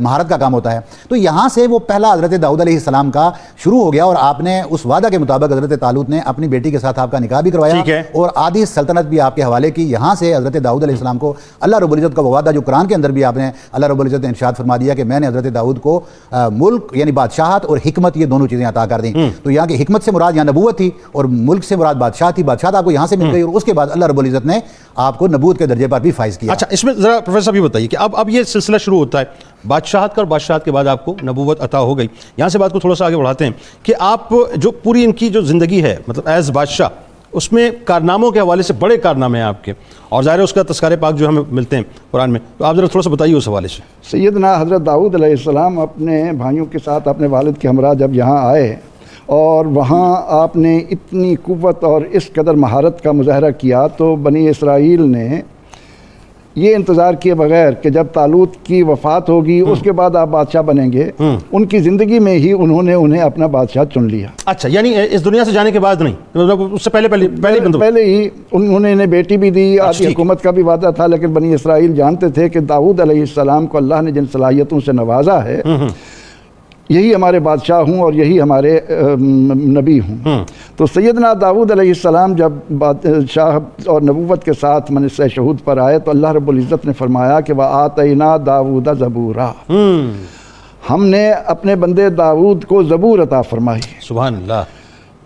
مہارت کا کام ہوتا ہے. تو یہاں سے وہ پہلا حضرت داؤد علیہ السلام کا شروع ہو گیا، اور آپ نے اس وعدہ کے مطابق حضرت طالوت نے اپنی بیٹی کے ساتھ آپ کا نکاح بھی کروایا اور آدھی سلطنت بھی آپ کے حوالے کی. یہاں سے حضرت داؤد علیہ السلام کو اللہ رب العزت کا وعدہ جو قرآن کے اندر بھی آپ نے اللہ رب العزت نے ارشاد فرما دیا کہ میں نے حضرت داؤد کو ملک یعنی بادشاہت اور حکمت یہ دونوں چیزیں عطا کر دیں. تو یہاں کی حکمت سے مراد یہاں نبوت تھی اور ملک سے مراد بادشاہت تھی. بادشاہت آپ کو یہاں سے مل گئی اور اس کے بعد اللہ رب العزت نے آپ کو نبوت کے درجے پر بھی فائز کیا. اچھا، اس میں ذرا پروفیسر صاحب یہ بتائیے کہ اب یہ سلسلہ شروع ہوتا ہے بادشاہت کا، اور بادشاہت کے بعد آپ کو نبوت عطا ہو گئی. یہاں سے بات کو تھوڑا سا آگے بڑھاتے ہیں کہ آپ جو پوری ان کی جو زندگی ہے مطلب ایز بادشاہ، اس میں کارناموں کے حوالے سے بڑے کارنامے ہیں آپ کے، اور ظاہر ہے اس کا تذکرے پاک جو ہمیں ملتے ہیں قرآن میں. تو آپ ذرا تھوڑا سا بتائیے اس حوالے سے. سیدنا حضرت داؤد علیہ السلام اپنے بھائیوں کے ساتھ اپنے والد کے ہمراہ جب یہاں آئے اور وہاں آپ نے اتنی قوت اور اس قدر مہارت کا مظاہرہ کیا، تو بنی اسرائیل نے یہ انتظار کیے بغیر کہ جب طالوت کی وفات ہوگی اس کے بعد آپ بادشاہ بنیں گے، ان کی زندگی میں ہی انہیں اپنا بادشاہ چن لیا. اچھا، یعنی اس دنیا سے جانے کے بعد نہیں، اس سے پہلے ہی انہوں نے بیٹی بھی دی، آدھی حکومت کا بھی وعدہ تھا. لیکن بنی اسرائیل جانتے تھے کہ داؤد علیہ السلام کو اللہ نے جن صلاحیتوں سے نوازا ہے یہی ہمارے بادشاہ ہوں اور یہی ہمارے نبی ہوں. تو سیدنا داؤد علیہ السلام جب بادشاہ اور نبوت کے ساتھ منصب شہود پر آئے تو اللہ رب العزت نے فرمایا کہ وَآتَيْنَا دَاوُودَ زَبُورًا، ہم نے اپنے بندے داؤد کو زبور عطا فرمائی. سبحان اللہ.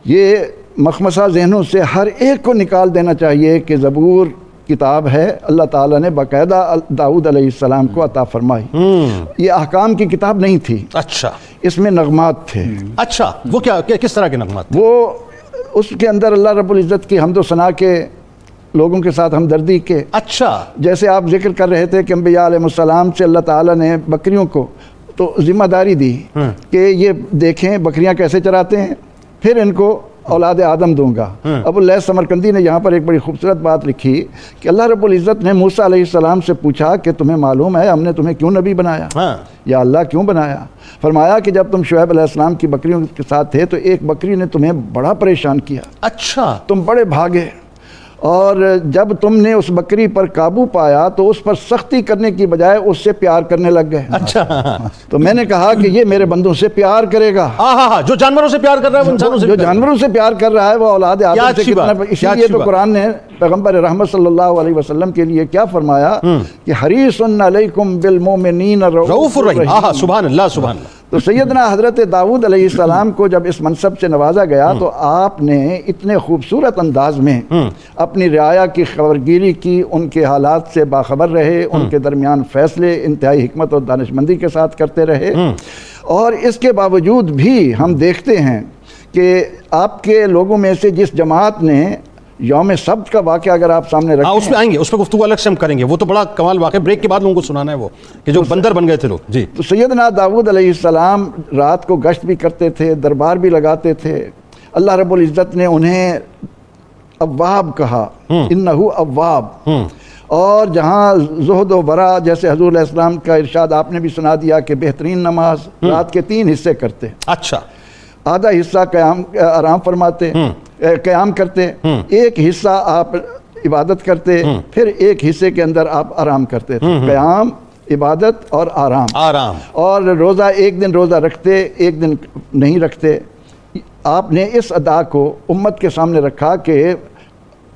یہ مخمصہ ذہنوں سے ہر ایک کو نکال دینا چاہیے کہ زبور کتاب ہے، اللہ تعالیٰ نے باقاعدہ داؤد علیہ السلام کو عطا فرمائی. یہ احکام کی کتاب نہیں تھی. اچھا، اس میں نغمات تھے. اچھا، وہ کیا کس طرح کے نغمات تھے؟ وہ اس کے اندر اللہ رب العزت کی حمد و ثنا کے، لوگوں کے ساتھ ہمدردی کے. اچھا، جیسے آپ ذکر کر رہے تھے کہ انبیاء علیہ السلام سے اللہ تعالیٰ نے بکریوں کو تو ذمہ داری دی کہ یہ دیکھیں بکریاں کیسے چراتے ہیں، پھر ان کو اولاد آدم دوں گا. ابو اللیث سمرقندی نے یہاں پر ایک بڑی خوبصورت بات لکھی کہ اللہ رب العزت نے موسیٰ علیہ السلام سے پوچھا کہ تمہیں معلوم ہے ہم نے تمہیں کیوں نبی بنایا؟ یا اللہ کیوں بنایا؟ فرمایا کہ جب تم شعیب علیہ السلام کی بکریوں کے ساتھ تھے تو ایک بکری نے تمہیں بڑا پریشان کیا. اچھا، تم بڑے بھاگے، اور جب تم نے اس بکری پر قابو پایا تو اس پر سختی کرنے کی بجائے اس سے پیار کرنے لگ گئے. اچھا، تو میں نے کہا کہ یہ میرے بندوں سے پیار کرے گا. جو جانوروں سے پیار کر رہا ہے وہ انسانوں سے، جو جانوروں سے پیار کر رہا ہے وہ اولاد آدم سے کتنا. اسی لیے تو قرآن نے پیغمبر رحمت صلی اللہ علیہ وسلم کے لیے کیا فرمایا کہ حریص علیکم بالمؤمنین رؤوف الرحیم. سبحان اللہ، سبحان اللہ. تو سیدنا حضرت داؤد علیہ السلام کو جب اس منصب سے نوازا گیا تو آپ نے اتنے خوبصورت انداز میں اپنی رعایا کی خبرگیری کی، ان کے حالات سے باخبر رہے، ان کے درمیان فیصلے انتہائی حکمت اور دانشمندی کے ساتھ کرتے رہے. اور اس کے باوجود بھی ہم دیکھتے ہیں کہ آپ کے لوگوں میں سے جس جماعت نے یوم سبت کا واقعہ اگر آپ سامنے رکھیں، اس پہ آئیں گے، اس پہ گفتگو الگ سے ہم کریں گے. وہ تو بڑا کمال واقعہ بریک کے بعد لوگوں کو سنانا ہے، وہ کہ جو بندر بن گئے تھے لوگ. جی، تو سیدنا داؤد علیہ السلام رات کو گشت بھی کرتے تھے، دربار بھی لگاتے تھے. اللہ رب العزت نے انہیں اواب کہا، انہ اواب. اور جہاں زہد و ورع جیسے حضور علیہ السلام کا ارشاد آپ نے بھی سنا دیا کہ بہترین نماز رات کے 3 حصے کرتے. اچھا، آدھا حصہ آرام فرماتے، قیام کرتے، ایک حصہ آپ عبادت کرتے، پھر ایک حصے کے اندر آپ آرام کرتے تھے. قیام، عبادت اور آرام. اور روزہ ایک دن روزہ رکھتے ایک دن نہیں رکھتے. آپ نے اس ادا کو امت کے سامنے رکھا کہ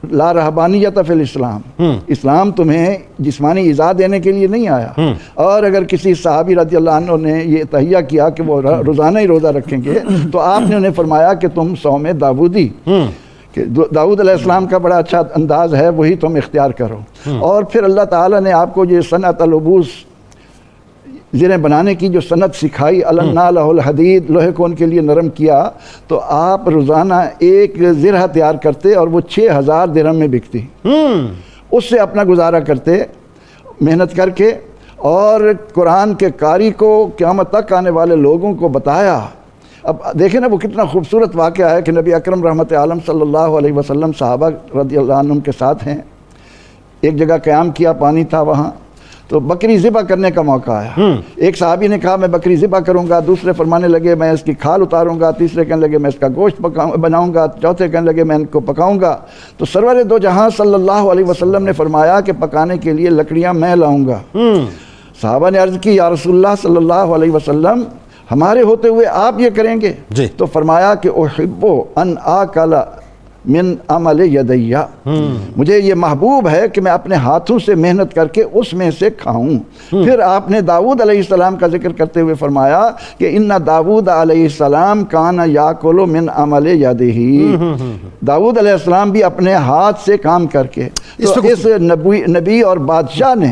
لا رہبانیت فی الاسلام، اسلام تمہیں جسمانی ایذا دینے کے لیے نہیں آیا. اور اگر کسی صحابی رضی اللہ عنہ نے یہ تہیہ کیا کہ وہ روزانہ ہی روزہ رکھیں گے تو آپ نے انہیں فرمایا کہ تم صوم داودی، کہ داؤد علیہ السلام کا بڑا اچھا انداز ہے وہی تم اختیار کرو. اور پھر اللہ تعالیٰ نے آپ کو یہ صنعت العبوس زریں بنانے کی جو صنعت سکھائی، النا لہ الحدید، لوہے کو ان کے لیے نرم کیا، تو آپ روزانہ ایک زرہ تیار کرتے اور وہ 6000 درہم میں بکتی. اس سے اپنا گزارا کرتے محنت کر کے، اور قرآن کے قاری کو قیامت تک آنے والے لوگوں کو بتایا. اب دیکھیں نا وہ کتنا خوبصورت واقعہ ہے کہ نبی اکرم رحمت عالم صلی اللہ علیہ وسلم صحابہ رضی اللہ عنہم کے ساتھ ہیں، ایک جگہ قیام کیا، پانی تھا وہاں، تو بکری ذبح کرنے کا موقع آیا. ایک صحابی نے کہا میں بکری ذبح کروں گا، دوسرے فرمانے لگے میں اس کی کھال اتاروں گا، تیسرے کہنے لگے میں اس کا گوشت بناؤں گا، چوتھے کہنے لگے میں ان کو پکاؤں گا. تو سرور دو جہاں صلی اللہ علیہ وسلم نے فرمایا کہ پکانے کے لیے لکڑیاں میں لاؤں گا. صحابہ نے عرض کی یا رسول اللہ صلی اللہ علیہ وسلم ہمارے ہوتے ہوئے آپ یہ کریں گے؟ تو فرمایا کہ احب ان آکل من عمل یدیہ، مجھے یہ محبوب ہے کہ میں اپنے ہاتھوں سے محنت کر کے اس میں سے کھاؤں. پھر آپ نے داؤد علیہ السلام کا ذکر کرتے ہوئے فرمایا کہ ان داؤد علیہ السلام کان یاکل من عمل یدہ، داؤد علیہ السلام بھی اپنے ہاتھ سے کام کر کے. تو اس نبی اور بادشاہ نے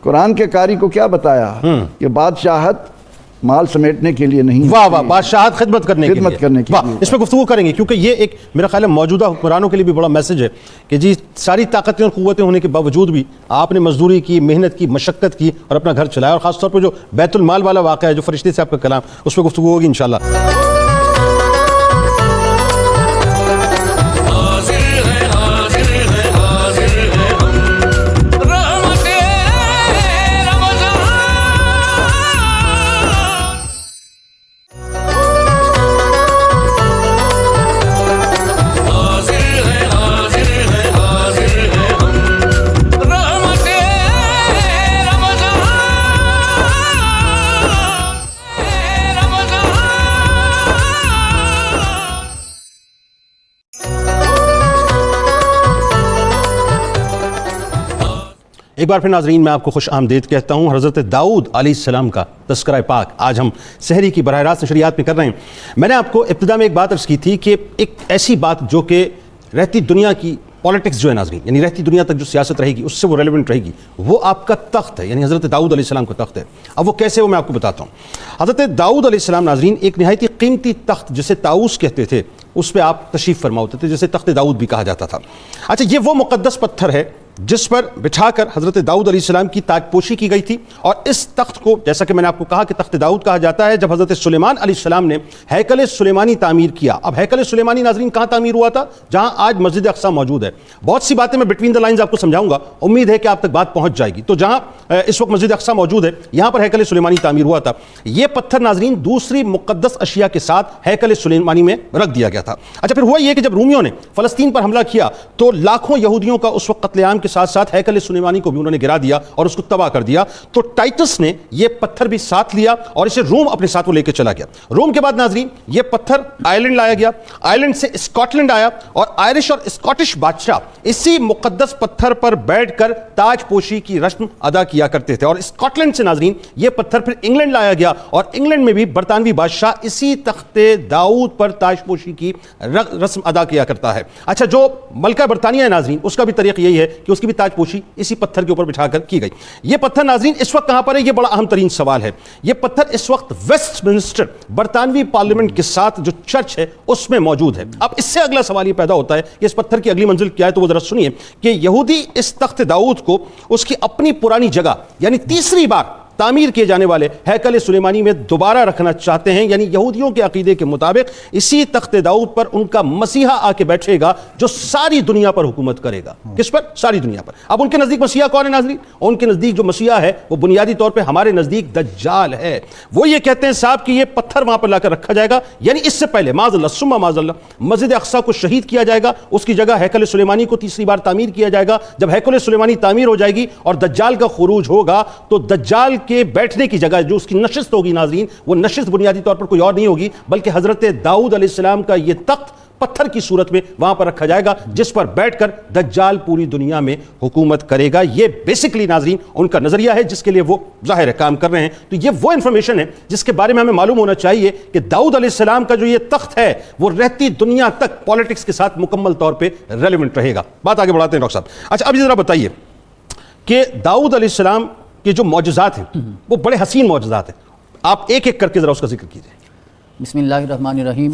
قرآن کے قاری کو کیا بتایا کہ بادشاہت مال سمیٹنے کے لیے نہیں، واہ واہ، بادشاہت خدمت کرنے کے لیے. واہ، اس پہ گفتگو کریں گے کیونکہ یہ ایک میرا خیال ہے موجودہ حکمرانوں کے لیے بھی بڑا میسج ہے کہ جی ساری طاقتیں اور قوتیں ہونے کے باوجود بھی آپ نے مزدوری کی، محنت کی، مشقت کی اور اپنا گھر چلایا. اور خاص طور پہ جو بیت المال والا واقعہ ہے جو فرشتے سے آپ کا کلام، اس پہ گفتگو ہوگی انشاءاللہ. ایک بار پھر ناظرین میں آپ کو خوش آمدید کہتا ہوں. حضرت داؤد علیہ السلام کا تذکرہ پاک آج ہم سحری کی براہ راست نشریات میں کر رہے ہیں. میں نے آپ کو ابتدا میں ایک بات عرض کی تھی کہ ایک ایسی بات جو کہ رہتی دنیا کی پالیٹکس جو ہے ناظرین، یعنی رہتی دنیا تک جو سیاست رہے گی اس سے وہ ریلیونٹ رہے گی، وہ آپ کا تخت ہے، یعنی حضرت داؤد علیہ السلام کا تخت ہے. اب وہ کیسے وہ میں آپ کو بتاتا ہوں. حضرت داؤد علیہ السلام ناظرین ایک نہایت قیمتی تخت جسے طاؤس کہتے تھے اس پہ آپ تشریف فرما ہوتے تھے، جسے تخت داؤد بھی کہا جاتا تھا. اچھا، یہ وہ مقدس پتھر ہے جس پر بٹھا کر حضرت داؤد علیہ السلام کی تاج پوشی کی گئی تھی. اور اس تخت کو جیسا کہ میں نے آپ کو کہا کہ تخت داؤد کہا جاتا ہے. جب حضرت سلیمان علیہ السلام نے ہیکل سلیمانی تعمیر کیا، اب ہیکل سلیمانی ناظرین کہاں تعمیر ہوا تھا؟ جہاں آج مسجد اقصی موجود ہے. بہت سی باتیں میں بٹوین دا لائنز آپ کو سمجھاؤں گا، امید ہے کہ آپ تک بات پہنچ جائے گی. تو جہاں اس وقت مسجد اقصی موجود ہے یہاں پر ہیکل سلیمانی تعمیر ہوا تھا. یہ پتھر ناظرین دوسری مقدس اشیاء کے ساتھ ہیکل سلیمانی میں رکھ دیا گیا تھا. اچھا، پھر ہوا یہ کہ جب رومیوں نے فلسطین پر حملہ کیا تو لاکھوں یہودیوں کا اس وقت قتل عام کے ساتھ ساتھ ہیکل سلیمانی کو بھی انہوں نے گرا دیا اور اس کو تباہ کر دیا. تو ٹائٹس نے یہ پتھر بھی ساتھ لیا اور اسے روم اپنے ساتھ وہ لے کے چلا گیا. روم کے بعد ناظرین یہ پتھر آئرلینڈ لایا گیا، آئرلینڈ سے اسکاٹ لینڈ آیا اور آئرش اور اسکاٹش بادشاہ اسی مقدس پتھر پر بیٹھ کر تاج پوشی کی رسم ادا کیا کرتے تھے. اور اسکاٹ لینڈ سے ناظرین یہ پتھر پھر انگلینڈ لایا گیا اور انگلینڈ میں بھی برطانوی بادشاہ اسی تخت داؤد پر تاج پوشی کی رسم ادا کیا کرتا ہے. اچھا، جو ملکہ برطانیہ ہے ناظرین اس کا بھی طریق یہی ہے کہ اس کی بھی تاج پوشی اسی پتھر کے اوپر بٹھا کر کی گئی. یہ پتھر ناظرین اس وقت کہاں پر ہے؟ یہ بڑا اہم ترین سوال ہے. یہ پتھر اس وقت ویسٹ منسٹر برطانوی پارلیمنٹ کے ساتھ جو چرچ ہے اس میں موجود ہے. اب اس سے اگلا سوال یہ پیدا ہوتا ہے کہ اس پتھر کی اگلی منزل کیا ہے؟ تو وہ ذرا سنیے کہ یہودی اس تخت داؤد کو اس کی اپنی پرانی جگہ یعنی تیسری بار تعمیر کیے جانے والے ہیکل سلیمانی میں دوبارہ رکھنا چاہتے ہیں، یعنی یہودیوں کے عقیدے کے مطابق اسی تخت داؤد پر ان کا مسیحا آ کے بیٹھے گا جو ساری دنیا پر حکومت کرے گا۔ کس پر؟ ساری دنیا پر۔ اب ان کے نزدیک مسیحا کون ہے ناظرین؟ ان کے نزدیک جو مسیحا ہے وہ بنیادی طور پہ ہمارے نزدیک دجال ہے۔ وہ یہ کہتے ہیں صاحب کہ یہ پتھر وہاں پر لا کر رکھا جائے گا، یعنی اس سے پہلے معاذ اللہ ثم معاذ اللہ مسجد اقصی کو شہید کیا جائے گا، اس کی جگہ ہیکل سلیمانی کو تیسری بار تعمیر کیا جائے گا۔ جب ہیکل سلیمانی تعمیر ہو جائے گی اور دجال کا خروج ہوگا تو دجال کے بیٹھنے کی جگہ جو اس کی نشست ہوگی ناظرین، وہ نشست بنیادی طور پر کوئی اور نہیں ہوگی بلکہ حضرت داؤد علیہ السلام کا یہ تخت پتھر کی صورت میں وہاں پر رکھا جائے گا، جس پر بیٹھ کر دجال پوری دنیا میں حکومت کرے گا۔ یہ بیسکلی ناظرین ان کا نظریہ ہے جس کے لیے وہ ظاہر ہے کام کر رہے ہیں۔ تو یہ وہ انفارمیشن ہے جس کے بارے میں ہمیں معلوم ہونا چاہیے کہ داؤد علیہ السلام کا جو یہ تخت ہے وہ رہتی دنیا تک پالیٹکس کے ساتھ مکمل طور پہ ریلیونٹ رہے گا۔ بات آگے بڑھاتے ہیں ڈاکٹر صاحب۔ اچھا اب ذرا بتائیے کہ داؤد علیہ السلام کے جو معجزات ہیں وہ بڑے حسین معجزات ہیں، آپ ایک ایک کر کے ذرا اس کا ذکر کیجیے۔ بسم اللہ الرحمن الرحیم۔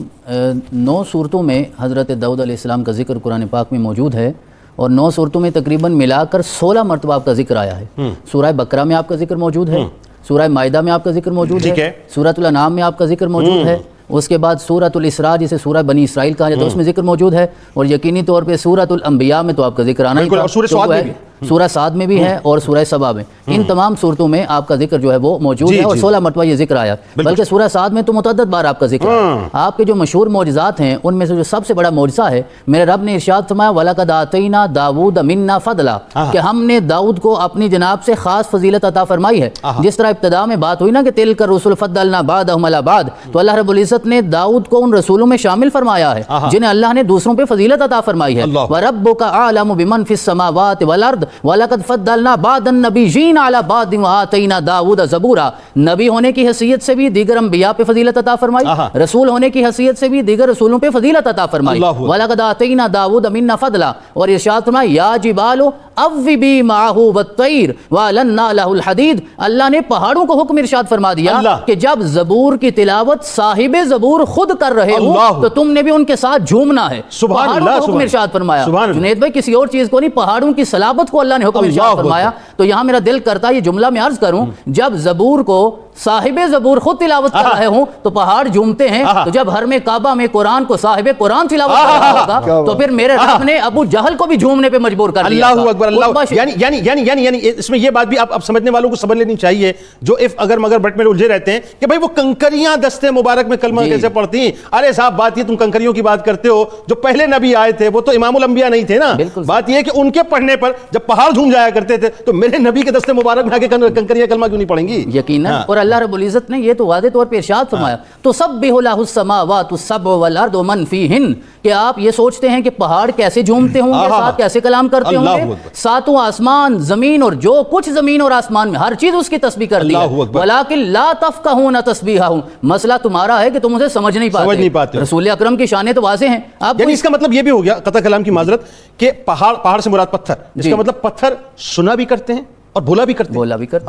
9 صورتوں میں حضرت داؤد علیہ السلام کا ذکر قرآن پاک میں موجود ہے، اور 9 صورتوں میں تقریباً ملا کر 16 مرتبہ آپ کا ذکر آیا ہے۔ سورہ بقرہ میں آپ کا ذکر موجود ہے، سورہ مائدہ میں آپ کا ذکر موجود ہے، سورۃ الانعام میں آپ کا ذکر موجود ہے، اس کے بعد سورۃ الاسراء جسے سورہ بنی اسرائیل کہا جاتا ہے اس میں ذکر موجود ہے، اور یقینی طور پہ سورۃ الانبیاء میں تو آپ کا ذکر آنا ہی تھا، سورہ سعد میں بھی ہے اور سورہ سبا میں۔ ان تمام صورتوں میں آپ کا ذکر جو ہے وہ موجود ہے اور 16 مرتبہ یہ ذکر آیا، بلکہ سورہ سعد میں تو متعدد بار آپ کا ذکر ہے۔ آپ کے جو مشہور معجزات ہیں ان میں سے جو سب سے بڑا معجزہ ہے، میرے رب نے ارشاد فرمایا وَلَقَدْ آتَيْنَا دَاوُودَ مِنَّا فَضْلًا، کہ ہم نے داؤد کو اپنی جناب سے خاص فضیلت عطا فرمائی ہے۔ جس طرح ابتدا میں بات ہوئی نا کہ تِلْكَ الرُّسُلُ فَضَّلْنَا بَعْضَهُمْ عَلَىٰ بَعْضٍ، تو اللہ رب العزت نے داؤد کو ان رسولوں میں شامل فرمایا ہے جنہیں اللہ نے دوسروں پہ فضیلت عطا فرمائی ہے۔ وَرَبُّكَ أَعْلَمُ بِمَنْ فِي السَّمَاوَاتِ وَالْأَرْضِ وَلَقَدْ فَضَّلْنَا بَعْضَ النَّبِيِّينَ عَلَىٰ بَعْضٍ وَآتَيْنَا دَاوُودَ زَبُورًا، نبی ہونے کی حیثیت سے بھی دیگر انبیاء پہ فضیلت عطا فرمائی، رسول ہونے کی حیثیت سے بھی دیگر رسولوں پہ فضیلت عطا فرمائی۔ وَلَقَدْ آتَيْنَا دَاوُودَ مِنَّا فَضْلًا، اور ارشاد فرمایا یا جبال اوّبی مَعَهُ وَالطَّيْرَ وَأَلَنَّا لَهُ الْحَدِيدَ، اللہ نے پہاڑوں کو حکم ارشاد فرما دیا کہ جب زبور کی تلاوت صاحب زبور خود کر رہے ہو تو تم نے بھی ان کے ساتھ جھومنا ہے۔ پہاڑوں کو حکم ارشاد فرمایا۔ جنید بھائی کسی اور چیز کو نہیں، پہاڑوں کی صلابت کو اللہ نے حکم ارشاد فرمایا۔ تو یہاں میرا دل کرتا ہے یہ جملہ میں عرض کروں، جب زبور کو صاحب زبور خود تلاوت کر رہے ہوں تو پہاڑ جھومتے ہیں، تو جب حرم کعبہ میں قرآن کو صاحب قرآن تلاوت کر رہا ہوگا تو پھر میرے رب نے ابو جہل کو بھی جھومنے پہ مجبور کر دیا۔ اللہ اکبر، اللہ، یعنی اس میں یہ بات بھی آپ سمجھنے والوں کو سمجھ لینی چاہیے جو اگر مگر بٹ میں الجھے رہتے ہیں کہ بھائی وہ کنکریاں دستے مبارک میں کلمہ کیسے پڑھتی ہیں۔ ارے صاحب بات یہ تم کنکریوں کی بات کرتے ہو، جو پہلے نبی آئے تھے وہ تو امام الانبیاء نہیں تھے نا۔ بات یہ ہے کہ ان کے پڑھنے پر جب پہاڑ جھوم جایا کرتے تھے تو میرے نبی کے دستے مبارک میں آ کے کنکریاں کلمہ کیوں نہیں پڑھیں گی؟ یقیناً، اور اللہ رب العزت نے یہ تو واضح طور پہ ارشاد فرمایا تسبح لہ السماوات السبع والارض ومن فیہن، کہ آپ یہ سوچتے ہیں کہ پہاڑ کیسے جھومتے ہوں گے، ساتھ کیسے کلام کرتے ہوں گے، ساتوں آسمان زمین اور جو کچھ زمین اور آسمان میں ہر چیز اس کی تسبیح کرتی ہے، ولیکن لا تفقہون تسبیحہم، مسئلہ تمہارا ہے کہ تم اسے سمجھ نہیں پاتے۔ رسول اکرم کی شانیں تو واضح ہیں۔ یعنی اس کا مطلب یہ بھی ہو گیا قطع کلام کی معذرت کہ پہاڑ سے مراد پتھر، اس کا مطلب پتھر سنا بھی کرتے ہیں اور بھولا بھی کرتے ہیں۔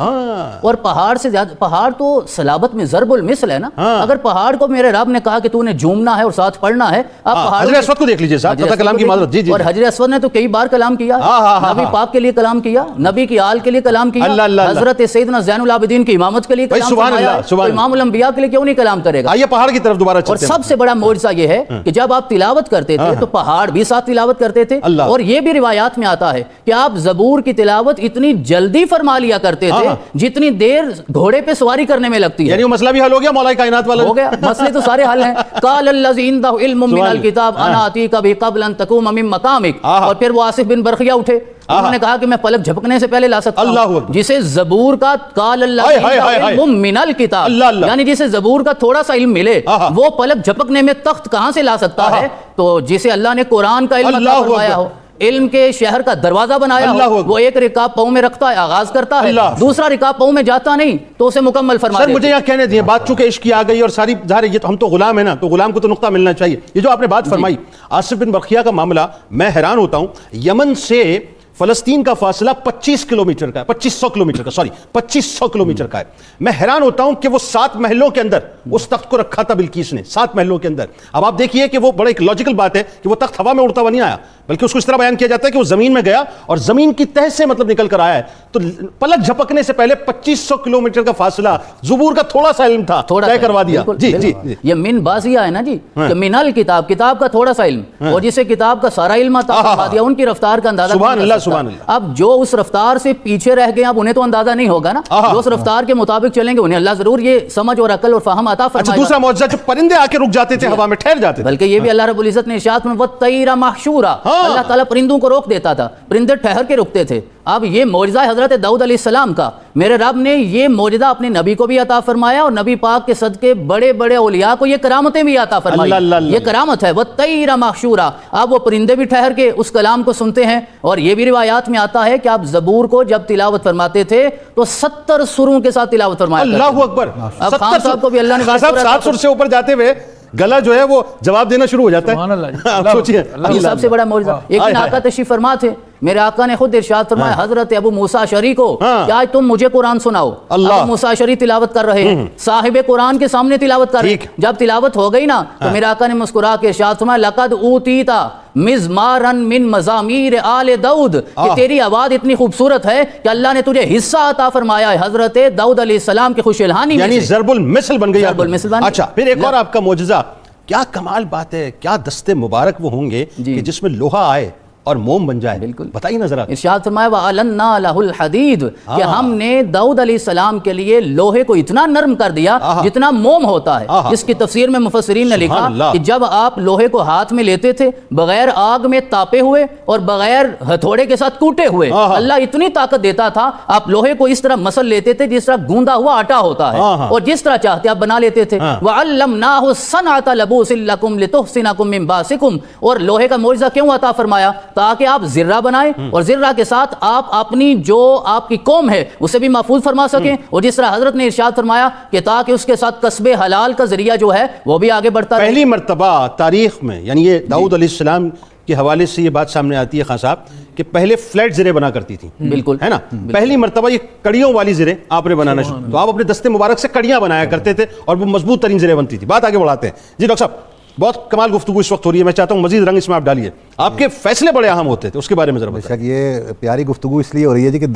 اور پہاڑ سے زیادہ، پہاڑ تو صلابت میں ضرب المثل ہے نا۔ اگر پہاڑ کو میرے رب نے کہا کہ تو نے جھومنا ہے اور ساتھ پڑھنا ہے، اب حجر اسود کو دیکھ لیجئے صاحب، قطع کلام کی معذرت۔ جی، اور حجر اسود نے تو کئی بار کلام کیا، نبی پاک کے لیے کلام کیا، نبی کی آل کے لیے کلام کیا، حضرت سیدنا زین العابدین کی امامت کے لیے کلام فرمایا، تو امام الانبیاء کے لیے کیوں نہیں کلام کرے گا؟ آئیے پہاڑ کی طرف دوبارہ چلتے ہیں۔ اور سب سے بڑا معجزہ یہ ہے کہ جب آپ تلاوت کرتے تھے تو پہاڑ بھی ساتھ تلاوت کرتے تھے، اور یہ بھی روایات میں آتا ہے کہ آپ زبور کی تلاوت اتنی جلدی فرما لیا کرتے تھے جتنی دیر گھوڑے پہ سواری کرنے میں لگتی ہے۔ یعنی وہ مسئلہ بھی حل ہو گیا، مولا کائنات والا ہو گیا، مسئلے تو سارے حل ہیں۔ قال الذی عنده علم من الکتاب انا اتیک به قبل ان تقوم من مقامک، اور پھر وہ آصف بن برخیہ اٹھے، انہوں نے کہا کہ میں پلک جھپکنے سے پہلے لا سکتا ہوں، جسے زبور کا قال الذی عنده علم من الکتاب، یعنی جسے زبور کا تھوڑا سا علم ملے وہ پلک جھپکنے میں تخت کہاں سے لا سکتا ہے؟ تو جسے اللہ نے قرآن کا علم عطا فرمایا ہو، علم کے شہر کا دروازہ بنایا ہو، وہ ایک رکاب پاؤں میں رکھتا ہے، آغاز کرتا ہے، دوسرا رکاب پاؤں میں جاتا نہیں تو اسے مکمل فرما دیتا ہے۔ سر مجھے یہاں کہنے دیئے، بات چونکہ عشق کی آ گئی اور ساری ظاہر یہ تو ہم تو غلام ہیں نا، تو غلام کو تو نقطہ ملنا چاہیے۔ یہ جو آپ نے بات فرمائی آصف بن برخیہ کا معاملہ، میں حیران ہوتا ہوں، یمن سے فلسطین کا فاصلہ 25 کلومیٹر کا ہے، 2500 کلومیٹر کا، سوری 2500 کلومیٹر کا ہے. میں حیران ہوتا ہوں کہ وہ 7 محلوں کے اندر اس تخت کو رکھا تھا بلقیس نے، 7 محلوں کے اندر. اب آپ دیکھیے کہ وہ بڑا ایک لاجیکل بات ہے کہ وہ تخت ہوا میں اڑتا ہوا نہیں آیا، بلکہ اس کو اس طرح بیان کیا جاتا ہے کہ وہ زمین میں گیا اور زمین کی تہ سے مطلب نکل کر آیا ہے. تو پلک جھپکنے سے پہلے 2500 کلومیٹر کا فاصلہ زبور کا تھوڑا سا علم تھا، طے کروا دیا. جی جی یہ من بازیہ ہے نا جی، کہ من الکتاب، کتاب کا تھوڑا سا علم، اور جسے کتاب کا سارا علم عطا فرما دیا، ان کی رفتار کا اندازہ سبحان اللہ سبحان اللہ. اب جو اس رفتار سے پیچھے رہ گئے اب انہیں تو اندازہ نہیں ہوگا نا، جو اس رفتار کے مطابق چلیں گے انہیں اللہ ضرور یہ سمجھ اور عقل اور فہم عطا فرمائے. اچھا دوسرا معجزہ، جو پرندے آ کے رک جاتے تھے ہوا میں، ٹھہر جاتے تھے، بلکہ یہ بھی اللہ رب العزت نے ارشاد میں وَالطَّيْرَ مَحْشُورًا، اللہ تعالیٰ پرندوں کو روک دیتا تھا، پرندے ٹھہر کے رکتے تھے. اب یہ معجزہ حضرت داؤد علیہ السلام کا، میرے رب نے یہ معجزہ اپنے نبی کو بھی عطا فرمایا اور نبی پاک کے صدقے بڑے بڑے اولیاء کو یہ کرامتیں بھی عطا فرمائی. یہ کرامت ہے وَالطَّيْرَ مَحْشُورًا. اب وہ پرندے بھی ٹھہر کے اس کلام کو سنتے ہیں. اور یہ بھی روایات میں آتا ہے کہ آپ زبور کو جب تلاوت فرماتے تھے تو 70 سروں کے ساتھ تلاوت فرمایا کرتے تھے. اللہ اکبر. اب خان صاحب کو بھی اللہ نے 7 سر سے اوپر جاتے ہوئے گلا جو ہے وہ جواب دینا شروع ہو جاتا ہے. آپ سوچئے یہ سب سے بڑا معجزہ. ایک دن آقا تشریف فرما تھے، میرے آقا نے خود ارشاد فرمایا حضرت ابو موسیٰ اشعری کو کہ آج تم مجھے قرآن سناؤ. ابو موسیٰ اشعری تلاوت کر رہے ہیں، صاحب قرآن کے سامنے تلاوت کر رہے ہیں. جب تلاوت ہو گئی نا تو میرے آقا نے مسکرا کے ارشاد فرمایا لقد اوتیتا مزمارا من مزامیر آل داؤد، کہ تیری آواز اتنی خوبصورت ہے کہ اللہ نے تجھے حصہ عطا فرمایا ہے حضرت داؤد علیہ السلام کے خوش الہانی میں، یعنی ضرب المثل بن گئی. ضرب المثل بن گئی. اچھا پھر ایک اور آپ کا معجزہ، کیا کمال بات ہے، کیا دستے مبارک وہ ہوں گے کہ جس میں لوہا آئے اور موم بن جائے. بالکل بتائیے نا ذرا. ارشاد فرمایا وَأَلَنَّا لَهُ الْحَدِيدُ، کہ ہم نے داؤد علیہ السلام کے لیے لوہے کو اتنا نرم کر دیا جتنا موم ہوتا ہے. جس کی تفسیر میں مفسرین نے لکھا کہ جب آپ لوہے کو ہاتھ میں لیتے تھے بغیر آگ میں تاپے ہوئے اور بغیر ہتھوڑے کے ساتھ کوٹے ہوئے، اللہ اتنی طاقت دیتا تھا، آپ لوہے کو اس طرح مسل لیتے تھے جس طرح گوندا ہوا آٹا ہوتا ہے، اور جس طرح چاہتے آپ بنا لیتے تھے. وَعَلَّمْنَاهُ صَنْعَةَ لَبُوسٍ لَكُمْ لِتُحْصِنَكُم مِّن بَأْسِكُم. اور لوہے کا معجزہ کیوں عطا فرمایا؟ تاکہ آپ زرہ بنائے اور زرہ کے ساتھ آپ اپنی جو آپ کی قوم ہے اسے بھی محفوظ فرما سکیں. اور جس طرح حضرت نے ارشاد فرمایا کہ تاکہ اس کے ساتھ کسب حلال کا ذریعہ جو ہے وہ بھی آگے بڑھتا رہے. پہلی مرتبہ تاریخ میں، یعنی یہ داؤد علیہ السلام کے حوالے سے یہ بات سامنے آتی ہے خان صاحب کہ پہلے فلیٹ زرے بنا کرتی تھی. بالکل ہے نا. پہلی مرتبہ یہ کڑیوں والی زرے آپ نے بنانا شروع، تو آپ اپنے دستے مبارک سے کڑیاں بنایا کرتے تھے اور وہ مضبوط ترین زرے بنتی تھی. بات آگے بڑھاتے ہیں. جی ڈاکٹر صاحب بہت کمال گفتگو اس وقت ہو رہی ہے، میں چاہتا ہوں مزید رنگ اس میں آپ ڈالیے. آپ کے فیصلے بڑے اہم ہوتے تھے، اس کے بارے میں ذرا بتائیں. یہ پیاری گفتگو اس لیے ہو رہی ہے جی کہ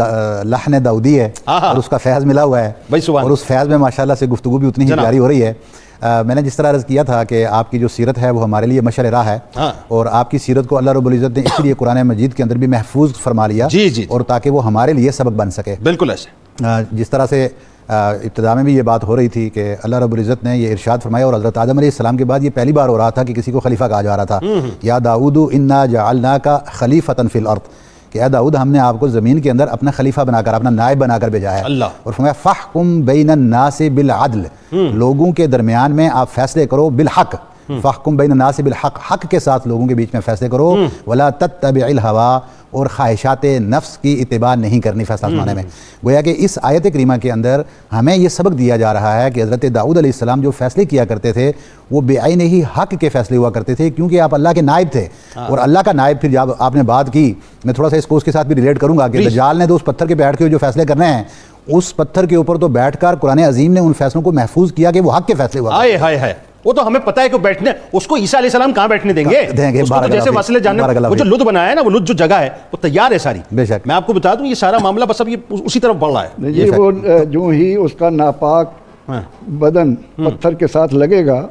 لحن داؤدی ہے اور اس کا فیض ملا ہوا ہے، اور اس فیض میں ماشاءاللہ سے گفتگو بھی اتنی ہی پیاری ہو رہی ہے. میں نے جس طرح عرض کیا تھا کہ آپ کی جو سیرت ہے وہ ہمارے لیے مشعل راہ ہے، اور آپ کی سیرت کو اللہ رب العزت نے اس لیے قرآن مجید کے اندر بھی محفوظ فرما لیا اور تاکہ وہ ہمارے لیے سبق بن سکے. بالکل ایسے جس طرح سے ابتدا میں بھی یہ بات ہو رہی تھی کہ اللہ رب العزت نے یہ ارشاد فرمایا، اور حضرت آدم علیہ السلام کے بعد یہ پہلی بار ہو رہا تھا کہ کسی کو خلیفہ کہا جا رہا تھا. یا داؤد انا جعلناک خلیفۃ فی الارض، کہ اے داؤد ہم نے آپ کو زمین کے اندر اپنا خلیفہ بنا کر، اپنا نائب بنا کر بھیجا ہے. اور فرمایا فاحکم بین الناس بالعدل، لوگوں کے درمیان میں آپ فیصلے کرو بالحق. فاحکم بین الناس بالحق، حق کے ساتھ لوگوں کے بیچ میں فیصلے کرو. ولا تتبع الہوا، اور خواہشات نفس کی اتباع نہیں کرنی فیصلہ سنانے میں. گویا کہ اس آیت کریمہ کے اندر ہمیں یہ سبق دیا جا رہا ہے کہ حضرت داؤد علیہ السلام جو فیصلے کیا کرتے تھے وہ بے عین ہی حق کے فیصلے ہوا کرتے تھے، کیونکہ آپ اللہ کے نائب تھے. اور اللہ کا نائب، پھر جب آپ نے بات کی، میں تھوڑا سا اس کو اس کے ساتھ بھی ریلیٹ کروں گا کہ دجال نے تو اس پتھر کے بیٹھ کے جو فیصلے کرنے ہیں، اس پتھر کے اوپر تو بیٹھ کر قرآن عظیم نے ان فیصلوں کو محفوظ کیا کہ وہ حق کے فیصلے ہوا. وہ تو ہمیں پتہ ہے کہ بیٹھنے، اس کو عیسیٰ علیہ السلام کہاں بیٹھنے دیں گے. اس کو تو جیسے مسئلے جاننے، وہ جو لد بنایا ہے نا، وہ لد جو جگہ ہے وہ تیار ہے ساری. بے شک میں آپ کو بتا دوں یہ سارا معاملہ بس اب یہ اسی طرف بڑھ رہا ہے. یہ وہ جو ہی اس کا ناپاک بدن پتھر کے ساتھ لگے گا،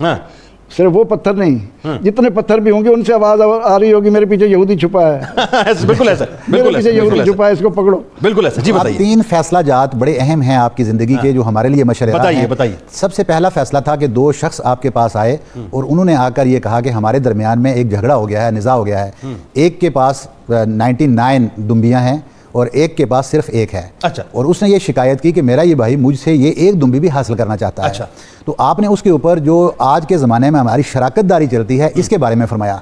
صرف وہ پتھر نہیں، جتنے پتھر بھی ہوں گے ان سے آواز آ رہی ہوگی میرے پیچھے یہودی چھپا ہے. بالکل ایسا، میرے پیچھے یہودی چھپا ہے، اس کو پکڑو. بالکل ایسا. جی بتائیے. 3 فیصلہ جات بڑے اہم ہیں آپ کی زندگی کے جو ہمارے لیے مشعل راہ ہیں. بتائیے. سب سے پہلا فیصلہ تھا کہ 2 شخص آپ کے پاس آئے اور انہوں نے آ کر یہ کہا کہ ہمارے درمیان میں ایک جھگڑا ہو گیا ہے، نزاع ہو گیا ہے. ایک کے پاس 99 دمبیاں ہیں اور ایک کے پاس صرف 1 ہے. اور اس نے یہ شکایت کی کہ میرا یہ بھائی مجھ سے یہ 1 دمبی بھی حاصل کرنا چاہتا ہے. تو آپ نے اس کے اوپر جو آج کے زمانے میں ہماری شراکت داری چلتی ہے اس کے بارے میں فرمایا.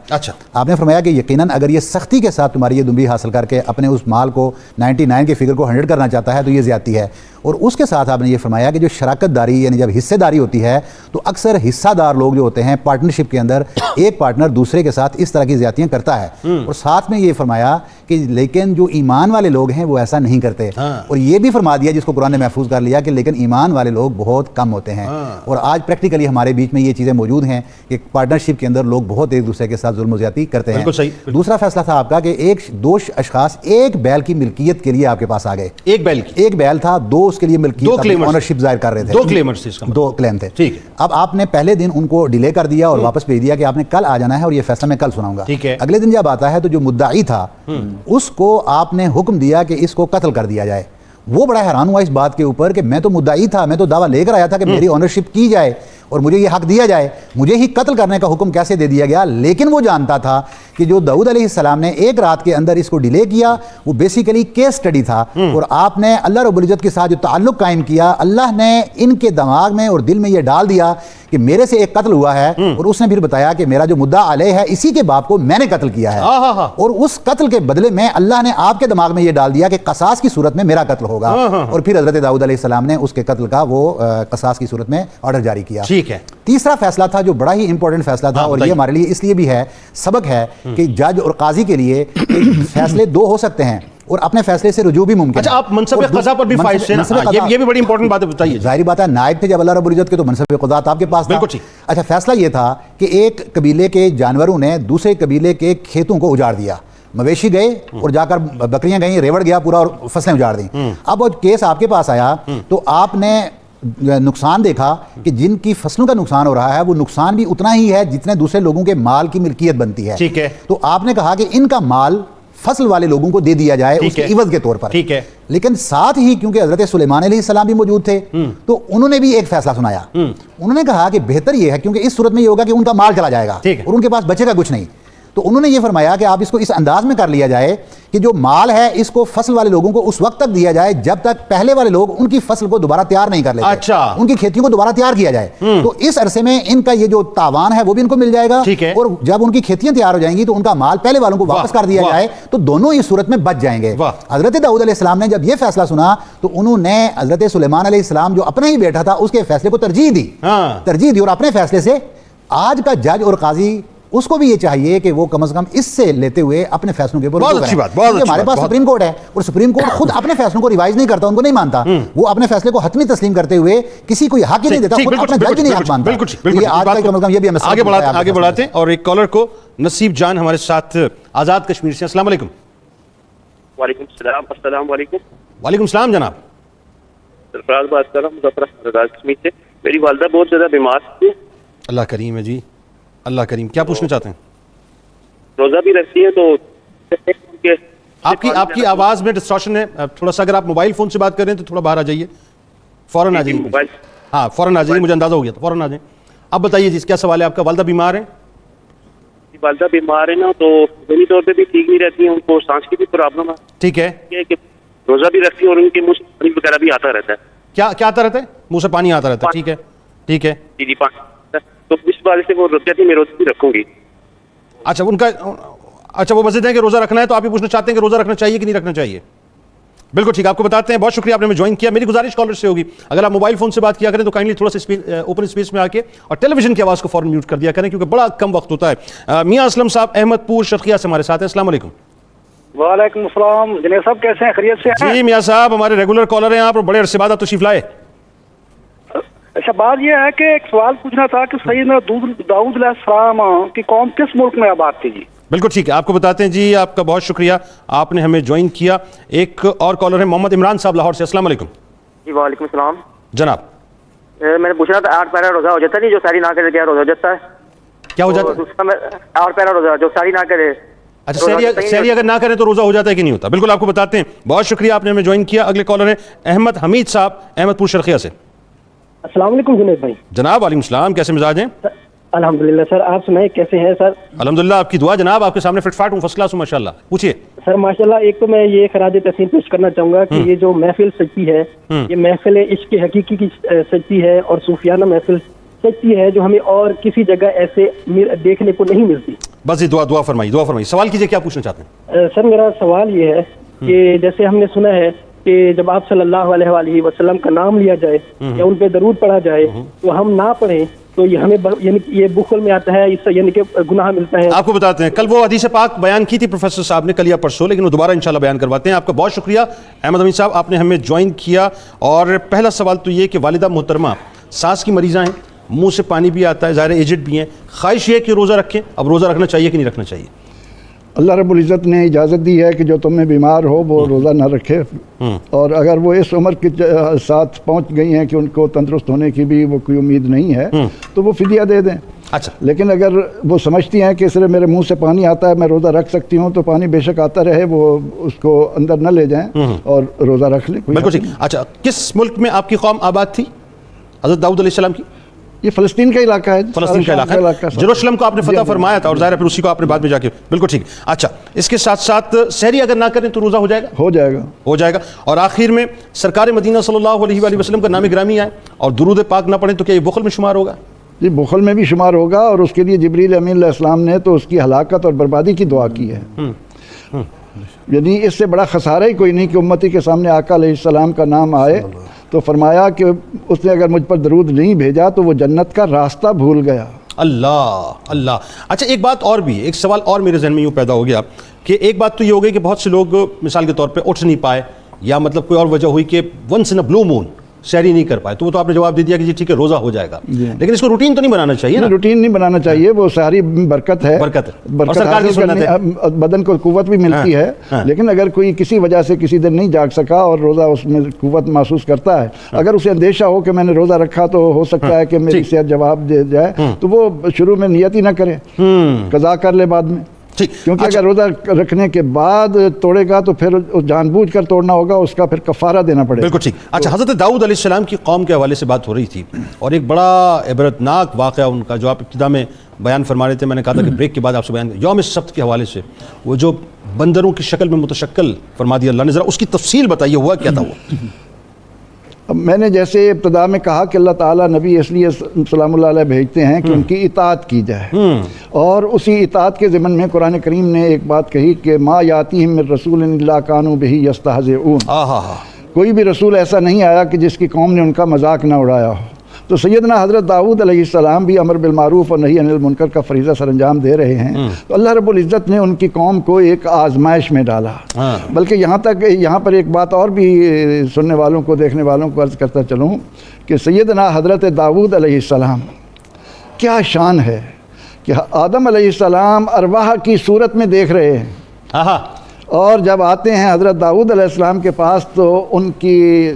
آپ نے فرمایا کہ یقیناً اگر یہ سختی کے ساتھ تمہاری یہ دمبی حاصل کر کے اپنے اس مال کو 99 کے فگر کو 100 کرنا چاہتا ہے تو یہ زیادتی ہے. اور اس کے ساتھ آپ نے یہ فرمایا کہ جو شراکت داری یعنی جب حصے داری ہوتی ہے تو اکثر حصہ دار لوگ جو ہوتے ہیں پارٹنرشپ کے اندر ایک پارٹنر دوسرے کے ساتھ اس طرح کی زیادتیاں کرتا ہے، اور ساتھ میں یہ فرمایا کہ لیکن جو ایمان والے لوگ ہیں وہ ایسا نہیں کرتے، اور یہ بھی فرما دیا جس کو قرآن نے محفوظ کر لیا کہ لیکن ایمان والے لوگ بہت کم ہوتے ہیں، اور آج پریکٹیکلی ہمارے بیچ میں یہ چیزیں موجود ہیں کہ پارٹنرشپ کے اندر لوگ بہت ایک دوسرے کے ساتھ ظلم و زیادتی کرتے ہیں۔ دوسرا فیصلہ تھا آپ کا کہ دو اشخاص ایک بیل کی ملکیت کے لیے آپ کے پاس آ گئے، ایک بیل تھا، دو اس کے لیے ملکیت اونرشپ ظاہر کر رہے تھے، دو کلیم تھے۔ اب آپ نے پہلے دن ان کو ڈیلے کر دیا اور واپس بھیج دیا کہ آپ نے کل آ جانا ہے اور یہ فیصلہ میں کل سناؤں گا۔ اگلے دن جب آتا ہے تو جو مدعی تھا اس کو آپ نے حکم دیا کہ اس کو قتل کر دیا جائے۔ وہ بڑا حیران ہوا اس بات کے اوپر کہ میں تو مدعی تھا، میں تو دعویٰ لے کر آیا تھا کہ میری اونرشپ کی جائے اور مجھے یہ حق دیا جائے، مجھے ہی قتل کرنے کا حکم کیسے دے دیا گیا؟ لیکن وہ جانتا تھا کہ جو داؤد علیہ السلام نے ایک رات کے اندر اس کو ڈیلے کیا وہ بیسیکلی کیس سٹڈی تھا، اور آپ نے اللہ رب العزت کے ساتھ جو تعلق قائم کیا، اللہ نے ان کے دماغ میں اور دل میں یہ ڈال دیا کہ میرے سے ایک قتل ہوا ہے، اور اس نے پھر بتایا کہ میرا جو مدعا علیہ ہے اسی کے باپ کو میں نے قتل کیا ہے، اور اس قتل کے بدلے میں اللہ نے آپ کے دماغ میں یہ ڈال دیا کہ قصاص کی صورت میں میرا قتل ہوگا، اور پھر حضرت داؤد علیہ السلام نے اس کے قتل کا وہ قصاص کی صورت میں آرڈر جاری کیا۔ تیسرا فیصلہ تھا جو بڑا ہی امپورٹنٹ فیصلہ تھا، اور یہ ہمارے لیے اس لیے بھی ہے، سبق ہے کہ جج اور قاضی کے لیے فیصلے دو ہو سکتے ہیں اور اپنے فیصلے سے رجوع بھی ممکن ہے۔ اچھا، آپ منصب قضا پر بھی فائز تھے، یہ بھی بڑی امپورٹنٹ بات ہے، بتائیے۔ ظاہری بات ہے نائب تھے جب اللہ رب العزت کے، تو منصب قضات آپ کے پاس تھا۔ اچھا، فیصلہ یہ تھا کہ ایک قبیلے کے جانوروں نے دوسرے قبیلے کے کھیتوں کو اجاڑ دیا، مویشی گئے اور جا کر بکریاں گئیں، ریوڑ گیا پورا اور فصلیں اجاڑ دیں۔ اب وہ کیس آپ کے پاس آیا تو آپ نے نقصان دیکھا کہ جن کی فصلوں کا نقصان ہو رہا ہے وہ نقصان بھی اتنا ہی ہے جتنے دوسرے لوگوں کے مال کی ملکیت بنتی ہے، ٹھیک ہے؟ تو آپ نے کہا کہ ان کا مال فصل والے لوگوں کو دے دیا جائے اس کے عوض کے طور پر، ٹھیک ہے؟ لیکن ساتھ ہی کیونکہ حضرت سلیمان علیہ السلام بھی موجود تھے تو انہوں نے بھی ایک فیصلہ سنایا۔ انہوں نے کہا کہ بہتر یہ ہے، کیونکہ اس صورت میں یہ ہوگا کہ ان کا مال چلا جائے گا اور ان کے پاس بچے گا کچھ نہیں، تو انہوں نے یہ فرمایا کہ آپ اس کو اس انداز میں کر لیا جائے کہ جو مال ہے اس کو فصل والے لوگوں کو اس وقت تک دیا جائے جب تک پہلے والے لوگ ان کی فصل کو دوبارہ تیار نہیں کر لیتے، ان کی کھیتیوں کو دوبارہ تیار کیا جائے، تو اس عرصے میں ان کا یہ جو تاوان ہے وہ بھی ان کو مل جائے گا، اور جب ان کی کھیتیاں تیار ہو جائیں گی تو ان کا مال پہلے والوں کو واپس کر دیا جائے، تو دونوں اس صورت میں بچ جائیں گے۔ حضرت داؤد علیہ السلام نے جب یہ فیصلہ سنا تو انہوں نے حضرت سلیمان علیہ السلام جو اپنا ہی بیٹا تھا اس کے فیصلے کو ترجیح دی، اور اپنے فیصلے سے آج کا جج اور قاضی اس کو بھی یہ چاہیے کہ وہ کم از کم اس سے لیتے ہوئے اپنے فیصلوں کے اوپر ہمارے پاس سپریم کورٹ ہے، اور سپریم کورٹ خود اپنے فیصلوں کو ریوائز نہیں کرتا، ان کو نہیں مانتا، وہ اپنے فیصلے کو حتمی تسلیم کرتے ہوئے کسی کو یہ حق ہی نہیں دیتا، خود اپنا جج بھی نہیں حق مانتا۔ یہ آج کا کم از کم یہ بھی ہمیں آگے بڑھاتے ہیں، اور ایک کالر کو نصیب جان ہمارے ساتھ آزاد کشمیر سے۔ السلام علیکم۔ وعلیکم السلام۔ السلام علیکم۔ وعلیکم السلام جناب۔ سرفراز بات کر رہا ہوں مظفر آزاد کشمیر سے۔ میری والدہ بہت زیادہ بیمار تھی۔ اللہ کریم ہے جی، اللہ کریم۔ کیا پوچھنا چاہتے ہیں؟ روزہ بھی رکھتی ہے تو آپ کی آواز میں ڈسٹارشن ہے تھوڑا سا، اگر آپ موبائل فون سے بات کر رہے ہیں تو تھوڑا باہر آ جائیے، فوراً آ جائیے، ہاں فوراً آ جائیے، مجھے اندازہ ہو گیا تھا، فوراً آ جائیں۔ اب بتائیے جی کیا سوال ہے آپ کا؟ والدہ بیمار ہیں؟ والدہ بیمار ہے نا، تو ذہنی طور پہ بھی ٹھیک نہیں رہتی ہیں، ان کو سانس کی بھی پرابلم ہے، ٹھیک ہے، کہ روزہ بھی رکھتی ہے اور ان کے منہ سے پانی وغیرہ بھی آتا رہتا ہے۔ کیا آتا رہتا ہے؟ منہ سے پانی آتا رہتا ہے، ٹھیک ہے ٹھیک ہے جی جی پانی، تو اس وجہ سے وہ کہتی ہے میں روزہ بھی رکھوں گی۔ اچھا وہ مسجد ہے کہ روزہ رکھنا ہے، تو آپ یہ پوچھنا چاہتے ہیں کہ روزہ رکھنا چاہیے کہ نہیں رکھنا چاہیے؟ بالکل ٹھیک، آپ کو بتاتے ہیں۔ بہت شکریہ آپ نے ہمیں جوائن کیا۔ میری گزارش کالر سے ہوگی، اگر آپ موبائل فون سے بات کیا کریں تو کائنڈلی تھوڑا سا اوپن اسپیس میں آ کے اور ٹیلی ویژن کی آواز کو فوراً میوٹ کر دیا کریں، کیونکہ بڑا کم وقت ہوتا ہے۔ میاں اسلم صاحب احمد پور شرقیہ سے ہمارے ساتھ ہیں۔ السلام علیکم۔ وعلیکم السلام جنید صاحب، کیسے ہیں؟ خیریت سے ہیں؟ جی میاں صاحب، ہمارے ریگولر کالر ہیں آپ، اور بڑے عرصے بعد آپ تشریف لائے۔ اچھا، بات یہ ہے کہ ایک سوال پوچھنا تھا کہ سیدنا داؤد علیہ السلام کی قوم کس ملک میں آباد تھی؟ جی بالکل ٹھیک ہے، آپ کو بتاتے ہیں جی۔ آپ کا بہت شکریہ، آپ نے ہمیں جوائن کیا۔ ایک اور کالر ہے محمد عمران صاحب لاہور سے۔ السلام علیکم۔ جی وعلیکم السلام جناب۔ میں نے پوچھنا تھا 8 پیرا روزہ ہو جاتا نہیں جو ساری نہ کرے، کیا روزہ ہو جاتا ہے؟ کیا ہو جاتا ہے؟ 8 پیرا روزہ جو ساری نہ کرے۔ اچھا، سحری اگر نہ کریں تو روزہ ہو جاتا ہے کہ نہیں ہوتا؟ بالکل آپ کو بتاتے ہیں، بہت شکریہ آپ نے ہمیں جوائن کیا۔ اگلے کالر ہیں احمد حمید صاحب احمد پور شرقیہ سے۔ السلام علیکم جنید بھائی۔ جناب وعلیکم السلام، کیسے مزاج ہیں؟ الحمدللہ سر، آپ سنائیں کیسے ہیں سر؟ الحمدللہ آپ کی دعا جناب، آپ کے سامنے فٹ فاٹ ہوں، فرسٹ کلاس ہوں ماشاءاللہ، پوچھیے سر۔ ماشاءاللہ، ایک تو میں یہ خراج تحسین پیش کرنا چاہوں گا کہ یہ جو محفل سجتی ہے یہ محفل عشق حقیقی کی سجتی ہے، اور صوفیانہ محفل سجتی ہے جو ہمیں اور کسی جگہ ایسے دیکھنے کو نہیں ملتی۔ بس یہ دعا فرمائیے، دعا فرمائیے، سوال کیجیے، کیا پوچھنا چاہتے ہیں؟ سر میرا سوال یہ ہے کہ جیسے ہم نے سنا ہے کہ جب آپ صلی اللہ علیہ وآلہ وسلم کا نام لیا جائے یا ان پہ درود پڑھا جائے تو ہم نہ پڑھیں تو یہ ہمیں یعنی یہ بخل میں آتا ہے، اس سے یعنی کہ گناہ ملتا ہے. آپ کو بتاتے ہیں کل وہ حدیث پاک بیان کی تھی پروفیسر صاحب نے کل یا پرسوں، لیکن وہ دوبارہ انشاءاللہ بیان کرواتے ہیں. آپ کا بہت شکریہ احمد امین صاحب، آپ نے ہمیں جوائن کیا. اور پہلا سوال تو یہ کہ والدہ محترمہ سانس کی مریضاں ہیں، منہ سے پانی بھی آتا ہے، ظاہر ایجڈ بھی ہیں، خواہش یہ ہے کہ روزہ رکھیں. اب روزہ رکھنا چاہیے کہ نہیں رکھنا چاہیے؟ اللہ رب العزت نے اجازت دی ہے کہ جو تم میں بیمار ہو وہ روزہ نہ رکھے، اور اگر وہ اس عمر کے ساتھ پہنچ گئی ہیں کہ ان کو تندرست ہونے کی بھی وہ کوئی امید نہیں ہے تو وہ فدیہ دے دیں. اچھا، لیکن اگر وہ سمجھتی ہیں کہ صرف میرے منہ سے پانی آتا ہے میں روزہ رکھ سکتی ہوں تو پانی بے شک آتا رہے، وہ اس کو اندر نہ لے جائیں اور روزہ رکھ لیں. بالکل ٹھیک. اچھا، کس ملک میں آپ کی قوم آباد تھی حضرت داؤد علیہ السلام کی؟ یہ فلسطین کا علاقہ ہے. فلسطین کا علاقہ ہے. جیروسلم کو آپ نے فتح فرمایا تھا اور ظاہر ہے پھر اسی کو آپ نے بعد میں جا کے. بالکل ٹھیک. اچھا، اس کے ساتھ ساتھ سحری اگر نہ کریں تو روزہ ہو جائے گا؟ ہو جائے گا، ہو جائے گا. اور آخر میں سرکار مدینہ صلی اللہ علیہ وآلہ وسلم کا نام گرامی آئے اور درود پاک نہ پڑھیں تو کیا یہ بخل میں شمار ہوگا؟ جی بخل میں بھی شمار ہوگا، اور اس کے لیے جبریل امین علیہ السلام نے تو اس کی ہلاکت اور بربادی کی دعا کی ہے. یعنی اس سے بڑا خسارہ ہی کوئی نہیں کہ امتی کے سامنے آقا علیہ السلام کا نام آئے تو فرمایا کہ اس نے اگر مجھ پر درود نہیں بھیجا تو وہ جنت کا راستہ بھول گیا. اللہ اللہ. اچھا، ایک بات اور بھی، ایک سوال اور میرے ذہن میں یوں پیدا ہو گیا کہ ایک بات تو یہ ہو گئی کہ بہت سے لوگ مثال کے طور پہ اٹھ نہیں پائے یا مطلب کوئی اور وجہ ہوئی کہ ونس ان اے بلو مون سحری نہیں کر پائے، تو وہ تو آپ نے جواب دے دیا کہ جی ٹھیک ہے روزہ ہو جائے گا. لیکن اس کو روٹین تو نہیں بنانا چاہیے نا؟ روٹین نہیں بنانا چاہیے، وہ ساری برکت ہے، برکت بدن کو قوت بھی ملتی ہے. لیکن اگر کوئی کسی وجہ سے کسی دن نہیں جاگ سکا اور روزہ اس میں قوت محسوس کرتا ہے، اگر اسے اندیشہ ہو کہ میں نے روزہ رکھا تو ہو سکتا ہے کہ میری صحت جواب دے جائے تو وہ شروع میں نیت ہی نہ کرے، قضا کر لے بعد میں. کیونکہ اگر روزہ رکھنے کے بعد توڑے گا تو پھر جان بوجھ کر توڑنا ہوگا، اس کا پھر کفارہ دینا پڑے گا. بالکل ٹھیک. اچھا، حضرت داؤد علیہ السلام کی قوم کے حوالے سے بات ہو رہی تھی اور ایک بڑا عبرتناک واقعہ ان کا جو آپ ابتدا میں بیان فرما رہے تھے، میں نے کہا تھا کہ بریک کے بعد آپ سے بیان یوم السبت کے حوالے سے، وہ جو بندروں کی شکل میں متشکل فرما دیا اللہ نے، ذرا اس کی تفصیل بتائیے، ہوا کیا تھا وہ؟ اب میں نے جیسے ابتدا میں کہا کہ اللہ تعالیٰ نبی اس لیے سلام اللہ علیہ بھیجتے ہیں کہ ان کی اطاعت کی جائے، اور اسی اطاعت کے ضمن میں قرآن کریم نے ایک بات کہی کہ ما یاتیہم من رسول الا کانوا بہ یستہزئون. کوئی بھی رسول ایسا نہیں آیا کہ جس کی قوم نے ان کا مذاق نہ اڑایا ہو. تو سیدنا حضرت داؤد علیہ السلام بھی امر بالمعروف اور نہی عن المنکر کا فریضہ سر انجام دے رہے ہیں. تو اللہ رب العزت نے ان کی قوم کو ایک آزمائش میں ڈالا. بلکہ یہاں پر ایک بات اور بھی سننے والوں کو دیکھنے والوں کو عرض کرتا چلوں کہ سیدنا حضرت داؤد علیہ السلام کیا شان ہے کہ آدم علیہ السلام ارواح کی صورت میں دیکھ رہے ہیں، اور جب آتے ہیں حضرت داؤد علیہ السلام کے پاس تو ان کی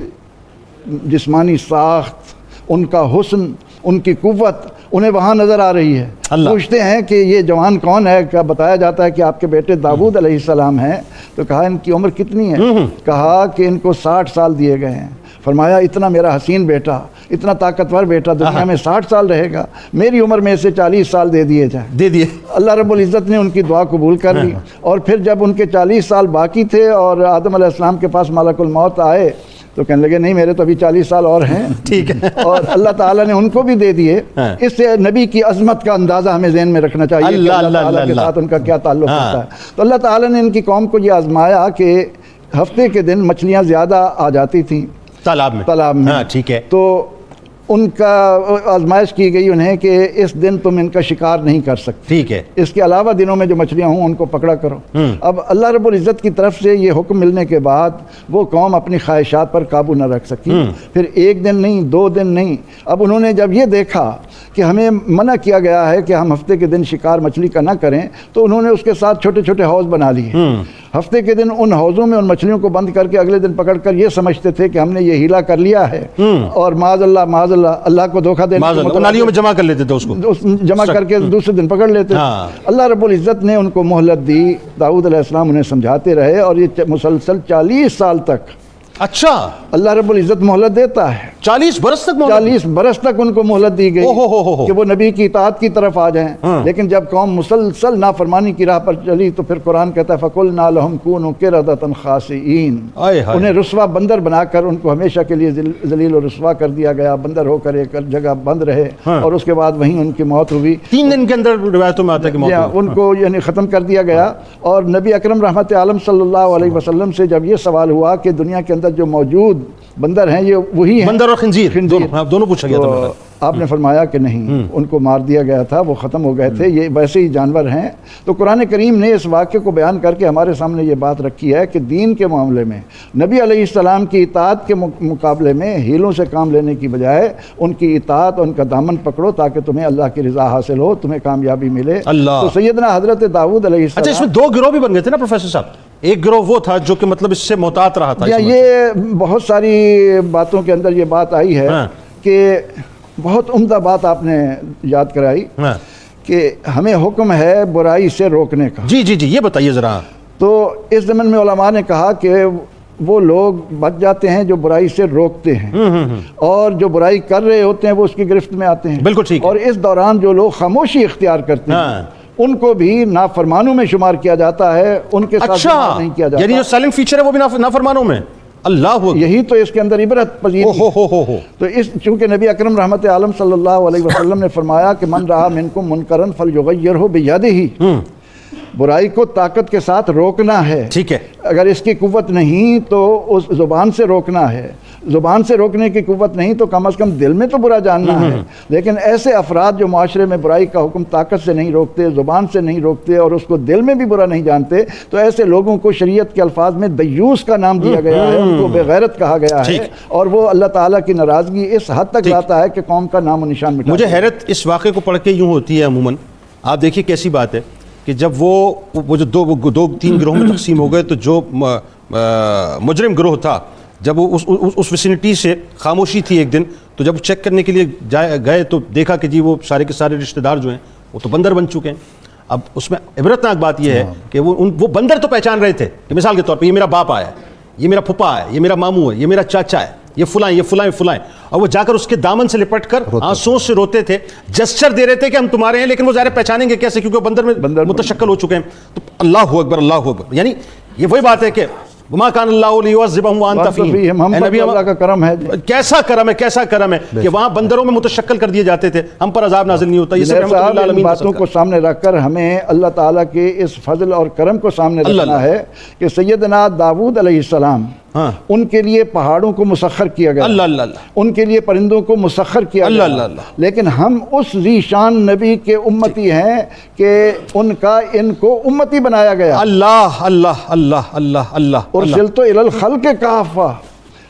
جسمانی ساخت، ان کا حسن، ان کی قوت انہیں وہاں نظر آ رہی ہے. پوچھتے ہیں کہ یہ جوان کون ہے؟ کیا بتایا جاتا ہے کہ آپ کے بیٹے داؤد علیہ السلام ہیں. تو کہا ان کی عمر کتنی ہے؟ کہا کہ ان کو 60 سال دیے گئے ہیں. فرمایا اتنا میرا حسین بیٹا، اتنا طاقتور بیٹا دنیا میں 60 سال رہے گا، میری عمر میں سے 40 سال دے دیے جائیں. دے دیے. اللہ رب العزت نے ان کی دعا قبول کر لی. اور پھر جب ان کے 40 سال باقی تھے اور آدم علیہ السلام کے پاس ملک الموت آئے تو کہنے لگے نہیں میرے تو ابھی 40 سال اور ہیں. ٹھیک ہے. اور اللہ تعالیٰ نے ان کو بھی دے دیے. اس سے نبی کی عظمت کا اندازہ ہمیں ذہن میں رکھنا چاہیے کہ اللہ تعالیٰ کے ساتھ ان کا کیا تعلق ہوتا ہے. تو اللہ تعالیٰ نے ان کی قوم کو یہ آزمایا کہ ہفتے کے دن مچھلیاں زیادہ آ جاتی تھیں تالاب میں. ٹھیک ہے. تو ان کا آزمائش کی گئی انہیں کہ اس دن تم ان کا شکار نہیں کر سکتے. ٹھیک ہے. اس کے علاوہ دنوں میں جو مچھلیاں ہوں ان کو پکڑا کرو. اب اللہ رب العزت کی طرف سے یہ حکم ملنے کے بعد وہ قوم اپنی خواہشات پر قابو نہ رکھ سکی. پھر ایک دن نہیں، 2 دن نہیں. اب انہوں نے جب یہ دیکھا کہ ہمیں منع کیا گیا ہے کہ ہم ہفتے کے دن شکار مچھلی کا نہ کریں تو انہوں نے اس کے ساتھ چھوٹے چھوٹے حوض بنا لیے. ہفتے کے دن ان حوضوں میں ان مچھلیوں کو بند کر کے اگلے دن پکڑ کر یہ سمجھتے تھے کہ ہم نے یہ ہیلا کر لیا ہے اور معاذ اللہ کو دھوکہ دینے نالیوں میں جمع کر لیتے تھے، اس کو جمع کر کے دوسرے دن پکڑ لیتے. اللہ رب العزت نے ان کو مہلت دی. داؤد علیہ السلام انہیں سمجھاتے رہے اور یہ مسلسل 40 سال تک. اچھا. اللہ رب العزت مہلت دیتا ہے. 40 برس تک 40 برس تک ان کو مہلت دی گئی کہ وہ نبی کی اطاعت کی طرف آ جائیں، لیکن جب قوم مسلسل نافرمانی کی راہ پر چلی تو پھر قرآن کہتا ہے فَقُلْنَا لَهُمْ كُونُوا قِرَدَةً خَاسِئِينَ، انہیں رسوا بندر بنا کر ان کو ہمیشہ کے لیے ذلیل و رسوا کر دیا گیا، بندر ہو کر ایک جگہ بند رہے، اور اس کے بعد وہیں ان کی موت ہوئی، 3 دن کے اندر روایتوں میں آتا ہے کہ موت ہوئی، ان کو یعنی ختم کر دیا گیا۔ اور نبی اکرم رحمت عالم صلی اللہ علیہ وسلم سے جب یہ سوال ہوا کہ دنیا کے اندر جو موجود بندر ہیں یہ وہی ہیں، بندر اور خنزیر دونوں پوچھا گیا تھا، آپ نے فرمایا کہ نہیں، ان کو مار دیا گیا تھا، وہ ختم ہو گئے تھے، یہ ویسے ہی جانور ہیں۔ تو قرآن کریم نے اس واقعے کو بیان کر کے ہمارے سامنے یہ بات رکھی ہے کہ دین کے معاملے میں نبی علیہ السلام کی اطاعت کے مقابلے میں ہیلوں سے کام لینے کی بجائے ان کی اطاعت، ان کا دامن پکڑو تاکہ تمہیں اللہ کی رضا حاصل ہو، تمہیں کامیابی ملے۔ تو سیدنا حضرت داؤد علیہ السلام، اچھا اس میں 2 گروہ بھی بن گئے تھے نا پروفیسر صاحب، ایک گروہ وہ تھا جو کہ مطلب اس سے محتاط رہا تھا، یہ بہت ساری باتوں کے اندر یہ بات آئی ہے کہ بہت عمدہ بات آپ نے یاد کرائی کہ ہمیں حکم ہے برائی سے روکنے کا۔ جی یہ بتائیے ذرا۔ تو اس ضمن میں علماء نے کہا کہ وہ لوگ بچ جاتے ہیں جو برائی سے روکتے ہیں، اور جو برائی کر رہے ہوتے ہیں وہ اس کی گرفت میں آتے ہیں، بالکل ٹھیک۔ اور اس دوران جو لوگ خاموشی اختیار کرتے ہیں ان کو بھی نافرمانوں میں شمار کیا جاتا ہے، ان کے ساتھ شمار نہیں کیا جاتا۔ یعنی جو سائلنٹ فیچر ہے وہ بھی نافرمانوں میں، اللہ یہی تو اس کے اندر عبرت پذیر ہے۔ تو اس چونکہ نبی اکرم رحمت عالم صلی اللہ علیہ وسلم نے فرمایا کہ من رہا منکم منکرن فلیغیرہ بیدہ، برائی کو طاقت کے ساتھ روکنا ہے، ٹھیک ہے، اگر اس کی قوت نہیں تو اس زبان سے روکنا ہے، زبان سے روکنے کی قوت نہیں تو کم از کم دل میں تو برا جاننا ہے۔ لیکن ایسے افراد جو معاشرے میں برائی کا حکم طاقت سے نہیں روکتے، زبان سے نہیں روکتے، اور اس کو دل میں بھی برا نہیں جانتے، تو ایسے لوگوں کو شریعت کے الفاظ میں دیوس کا نام دیا گیا ہے، ان کو بے غیرت کہا گیا ہے، اور وہ اللہ تعالیٰ کی ناراضگی اس حد تک لاتا ہے کہ قوم کا نام و نشان مٹا۔ مجھے حیرت اس واقعے کو پڑھ کے یوں ہوتی ہے عموماً، آپ دیکھیے کیسی بات ہے کہ جب وہ جو 2-3 گروہوں میں تقسیم ہو گئے، تو جو مجرم گروہ تھا جب وہ اس ویسینٹی سے خاموشی تھی، ایک دن تو جب چیک کرنے کے لیے گئے تو دیکھا کہ جی وہ سارے کے سارے رشتہ دار جو ہیں وہ تو بندر بن چکے ہیں۔ اب اس میں عبرتناک بات یہ ہے کہ وہ بندر تو پہچان رہے تھے کہ مثال کے طور پہ یہ میرا باپ آیا ہے، یہ میرا پھپھا ہے، یہ میرا ماموں ہے، یہ میرا چاچا ہے، یہ فلاں، اور وہ جا کر اس کے دامن سے لپٹ کر آنسوں سے روتے تھے، جسچر دے رہے تھے کہ ہم تمہارے ہیں، لیکن وہ ظاہر پہچانیں گے کیسے کیونکہ وہ بندر میں متشکل ہو چکے ہیں۔ تو اللہ اکبر، یعنی یہ وہی بات ہے کہ وما کان اللہ لیعذبہم وانت فیہم، اللہ کا کرم ہے، کیسا کرم ہے کہ وہاں بندروں میں متشکل کر دیے جاتے تھے، ہم پر عذاب نازل نہیں ہوتا۔ یہ سب رحمت اللہ العالمین باتوں کو سامنے رکھ کر ہمیں اللہ تعالیٰ کے اس فضل اور کرم کو سامنے رکھنا ہے کہ سیدنا داؤد علیہ السلام، ان کے لیے پہاڑوں کو مسخر کیا گیا، ان کے لیے پرندوں کو مسخر کیا گیا، لیکن ہم اس ذی شان نبی کے امتی ہیں کہ ان کو امتی بنایا گیا۔ اللہ ارسلت الی الخلق کافہ،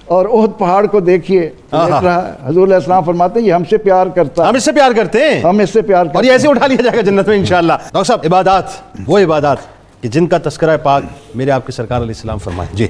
اور احد پہاڑ کو دیکھیے، دیکھ رہا ہے، حضور علیہ السلام فرماتے ہیں یہ ہم سے پیار کرتا ہے، ہم اس سے پیار کرتے ہیں، اور یہ ایسے اٹھا لیا جائے گا جنت میں انشاءاللہ۔ ڈاکٹر صاحب، عبادات، وہ عبادات کہ جن کا تذکرہ پاک میرے آپ کے سرکار علیہ السلام فرمائے۔ جی،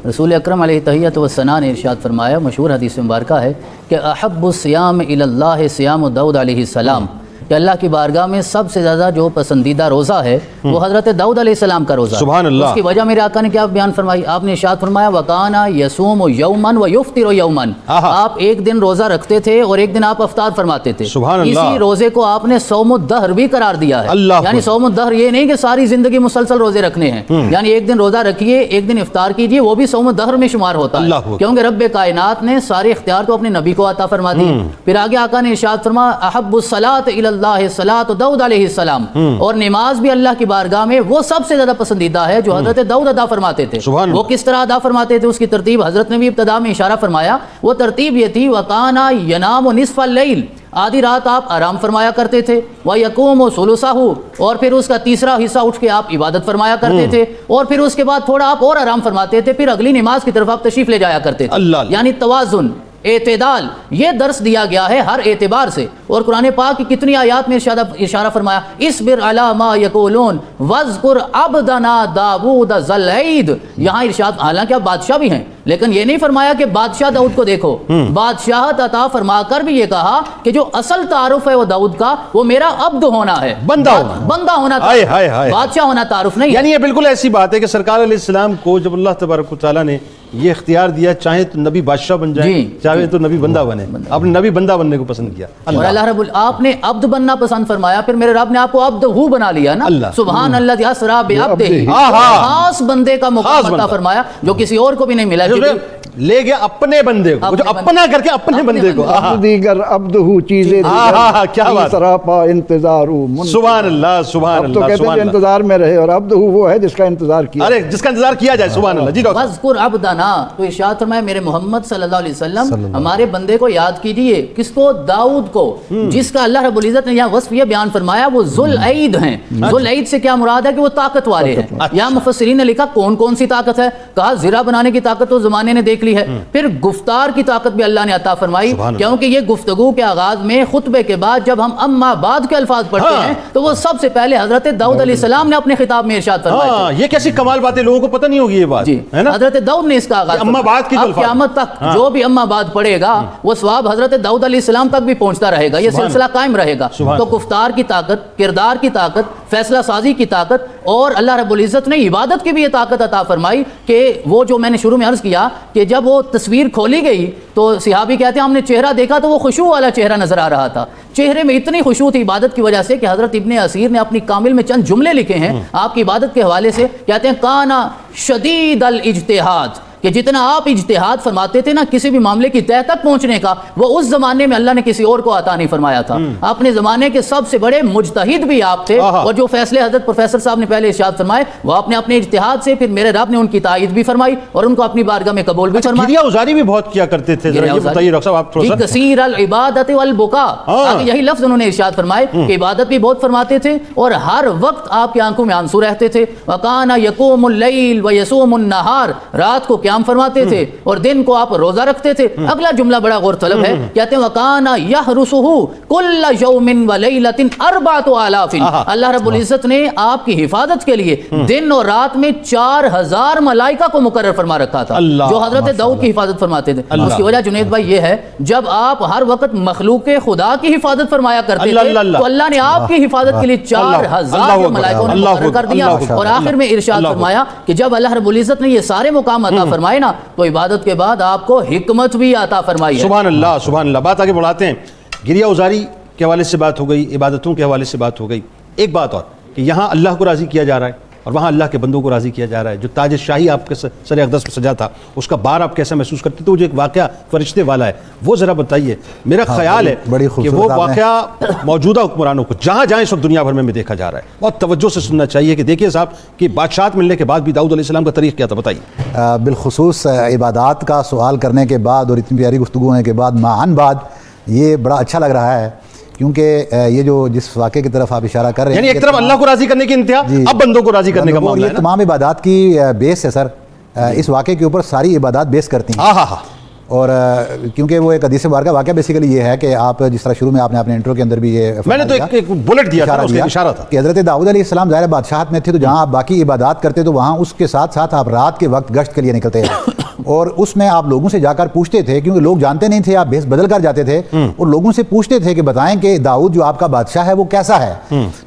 رسول اکرم علیہ تحیۃ و ثنا نے ارشاد فرمایا، مشہور حدیث مبارکہ ہے کہ احب الصیام الی اللہ صیام داؤد علیہ السلام، کہ اللہ کی بارگاہ میں سب سے زیادہ جو پسندیدہ روزہ ہے وہ حضرت داؤد علیہ السلام کا روزہ ہے۔ سبحان اللہ۔ اس کی وجہ میرے آقا نے کیا بیان فرمائی؟ آپ نے ارشاد فرمایا وَكَانَ يَصُومُ يَوْمًا وَيُفْطِرُ يَوْمًا، آپ ایک دن روزہ رکھتے تھے اور ایک دن آپ افطار فرماتے تھے۔ سبحان اللہ۔ اسی روزے کو آپ نے صوم الدہر بھی قرار دیا ہے، یعنی صوم الدہر یہ نہیں کہ ساری زندگی مسلسل روزے رکھنے ہیں، یعنی ایک دن روزہ رکھیے، ایک دن افطار کیجیے، وہ بھی صوم الدہر میں شمار ہوتا ہے، کیونکہ رب کائنات نے سارے اختیار تو اپنے نبی کو عطا فرما دیے۔ پھر آگے آقا نے ارشاد فرمایا احب الصلاۃ الی اللہ صلاۃ داؤد علیہ السلام، اور نماز بھی اللہ کی بارگاہ میں وہ سب سے زیادہ پسندیدہ ہے جو حضرت داؤد ادا فرماتے تھے۔ وہ کس طرح ادا فرماتے تھے؟ اس کی ترتیب حضرت نے بھی ابتدا میں اشارہ فرمایا، وہ ترتیب یہ تھی وَكَانَ يَنَامُ نِصْفَ اللَّيْلِ، آدھی رات آپ آرام فرمایا کرتے تھے، وَيَقُومُ ثُلُثَهُ، اور پھر اس کا تیسرا حصہ اٹھ کے آپ عبادت فرمایا کرتے تھے، اور پھر اس کے بعد تھوڑا آپ اور آرام فرماتے تھے، پھر اگلی نماز کی طرف آپ تشریف لے جایا کرتے تھے۔ یعنی توازن، اعتدال، یہ درس دیا گیا ہے ہر اعتبار سے۔ اور قرآن پاک کی کتنی آیات میں اشارہ فرمایا اصبر علی ما یقولون واذکر عبدنا داؤد ذا العید، یہاں ارشاد، حالانکہ آپ بادشاہ بھی ہیں لیکن یہ نہیں فرمایا کہ بادشاہ داؤد کو دیکھو، بادشاہت عطا فرما کر بھی یہ کہا کہ جو اصل تعارف ہے وہ داؤد کا وہ میرا عبد ہونا ہے، بندہ ہونا، بادشاہ ہونا تعارف نہیں۔ یعنی یہ بالکل ایسی بات ہے کہ سرکار علیہ السلام کو جب اللہ تبارک و تعالیٰ نے یہ اختیار دیا چاہے تو نبی بادشاہ بن جائے, چاہے تو نبی بندہ بنے. آپ نے نبی بندہ بننے کو پسند کیا. اور اللہ رب آپ نے عبد بننا پسند فرمایا, پھر میرے رب نے آپ کو عبد ہو بنا لیا نا. سبحان اللہ اسرا بعبدہ, خاص بندے کا مقام عطا فرمایا جو کسی اور کو بھی نہیں ملا. لے گیا اپنے بندے کو, جو اپنا کر کے اپنے بندے کو. دیگر عبد ہو چیزیں کیا بات, سراپا انتظار. سبحان اللہ سبحان اللہ. تو کہتے ہیں انتظار میں رہے, اور عبد وہ ہے جس کا انتظار کیا. ارے جس کا انتظار کیا جائے. سبحان اللہ. جی ڈاکٹر. وذکر عبدنا, تو ارشاد فرمایا میرے محمد صلی اللہ علیہ وسلم ہمارے بندے کو یاد کیجئے. کس کو؟ داؤد کو, جس کا اللہ رب العزت نے یہاں وصف یہ بیان فرمایا وہ ذوالعید ہیں. ذوالعید سے کیا مراد ہے کہ وہ طاقت والے ہیں. یہاں مفسرین نے لکھا کون کون سی طاقت ہے, کہا زرہ بنانے کی طاقت تو زمانے نے دیکھ لی ہے, پھر گفتار کی طاقت بھی اللہ نے عطا فرمائی, کیونکہ یہ گفتگو کے آغاز میں خطبے کے بعد جب ہم اما بعد کے الفاظ پڑھتے ہیں تو وہ سب سے پہلے حضرت داؤد علیہ السلام نے اپنے خطاب میں ارشاد فرمایا. یہ کیسی کمال باتیں, لوگوں کو پتہ نہیں ہوگی یہ بات. جی حضرت داؤد نے اس کا آغاز اما بعد کی اب قیامت تک جو بھی اما بعد پڑھے گا وہ ثواب حضرت داؤد علیہ السلام تک بھی پہنچتا رہے گا, یہ سلسلہ قائم رہے گا. تو گفتار کی طاقت, کردار کی طاقت, فیصلہ سازی کی طاقت, اور اللہ رب العزت نے عبادت کی بھی یہ طاقت عطا فرمائی کہ وہ جو میں نے شروع میں عرض کیا کہ جب وہ تصویر کھولی گئی تو صحابی کہتے ہیں ہم نے چہرہ دیکھا تو وہ خشوع والا چہرہ نظر آ رہا تھا. چہرے میں اتنی خشوع تھی عبادت کی وجہ سے کہ حضرت ابن اسیر نے اپنی کامل میں چند جملے لکھے ہیں آپ کی عبادت کے حوالے سے. کہتے ہیں کانا شدید الاجتہاد, کہ جتنا آپ اجتہاد فرماتے تھے نا کسی بھی معاملے کی تہ تک پہنچنے کا, وہ اس زمانے میں اللہ نے کسی اور کو عطا نہیں فرمایا تھا. اپنے زمانے کے سب سے بڑے مجتہد بھی آپ تھے, اور جو فیصلے حضرت پروفیسر صاحب نے پہلے ارشاد فرمائے وہ آپ نے اپنے اجتہاد سے, پھر میرے رب نے ان کی تائید بھی فرمائی اور ان کو اپنی بارگاہ میں قبول بھی فرمایا. گریہ اوزاری بھی بہت کیا کرتے تھے, ذرا یہ بتائیے ڈاکٹر صاحب آپ تھوڑا سا. کثیر العبادت والبکاء, یہی لفظ انہوں نے ارشاد فرمائے کہ عبادت بھی بہت فرماتے تھے اور ہر وقت آپ کی آنکھوں میں آنسو رہتے تھے. وکانا یقوم اللیل ویصوم النہار, رات کو قیام فرماتے تھے اور دن کو آپ روزہ رکھتے تھے. اگلا جملہ بڑا غور طلب ہے, کہتے ہیں وَكَانَ يَحْرُسُهُ كُلَّ يَوْمٍ وَلَيْلَةٍ 4,000. اللہ رب العزت نے آپ کی حفاظت کے لیے دن اور رات میں 4,000 ملائکہ کو مقرر فرما رکھا تھا جو حضرت داؤد کی حفاظت فرماتے تھے. اس کی وجہ جنید بھائی یہ ہے جب آپ ہر وقت مخلوق خدا کی حفاظت فرمایا کرتے تھے تو اللہ نے آپ کی حفاظت کے لیے 4,000 ملائکوں نے مقرر کر دیا. اور آخر میں ارشاد فرمایا کہ جب اللہ رب العزت نے یہ سارے مقام عطا فرمائے نا تو عبادت کے بعد آپ کو حکمت بھی عطا فرمائی ہے. سبحان اللہ سبحان اللہ. بات آگے بڑھاتے ہیں. گریہ اوزاری کے حوالے سے بات ہو گئی, عبادتوں کے حوالے سے بات ہو گئی. ایک بات اور کہ یہاں اللہ کو راضی کیا جا رہا ہے اور وہاں اللہ کے بندوں کو راضی کیا جا رہا ہے. جو تاج شاہی آپ کے سر اقدس پہ سجا تھا اس کا بار آپ کیسا محسوس کرتے تھے؟ وہ جو ایک واقعہ فرشتے والا ہے وہ ذرا بتائیے. میرا خیال ہے کہ وہ واقعہ موجودہ حکمرانوں کو جہاں جہاں اس وقت دنیا بھر میں دیکھا جا رہا ہے بہت توجہ سے سننا چاہیے. کہ دیکھیے صاحب کہ بادشاہت ملنے کے بعد بھی داؤد علیہ السلام کا طریق کیا تھا, بتائیے. بالخصوص عبادات کا سوال کرنے کے بعد اور اتنی پیاری گفتگو ہونے کے بعد معاً بعد یہ بڑا اچھا لگ رہا ہے, کیونکہ یہ جو جس واقعے کی طرف آپ اشارہ کر رہے ہیں, یعنی ایک طرف اللہ کو راضی کرنے کی انتہا, اب بندوں کو راضی کرنے کا معاملہ ہے. یہ تمام عبادات کی بیس ہے سر, اس واقعے کے اوپر ساری عبادات بیس کرتی ہیں. اور کیونکہ وہ ایک حدیث مبارکہ واقعہ بیسیکلی یہ ہے کہ آپ جس طرح شروع میں آپ نے اپنے انٹرو کے اندر بھی یہ میں نے تو ایک بلٹ دیا تھا, اشارہ تھا کہ حضرت داؤد علیہ السلام ظاہر بادشاہت میں تھے تو جہاں آپ باقی عبادات کرتے تو وہاں اس کے ساتھ ساتھ آپ رات کے وقت گشت کے لیے نکلتے ہیں اور اس میں آپ لوگوں سے جا کر پوچھتے تھے, کیونکہ لوگ جانتے نہیں تھے, آپ بھیس بدل کر جاتے تھے اور لوگوں سے پوچھتے تھے کہ بتائیں کہ داؤد جو آپ کا بادشاہ ہے وہ کیسا ہے.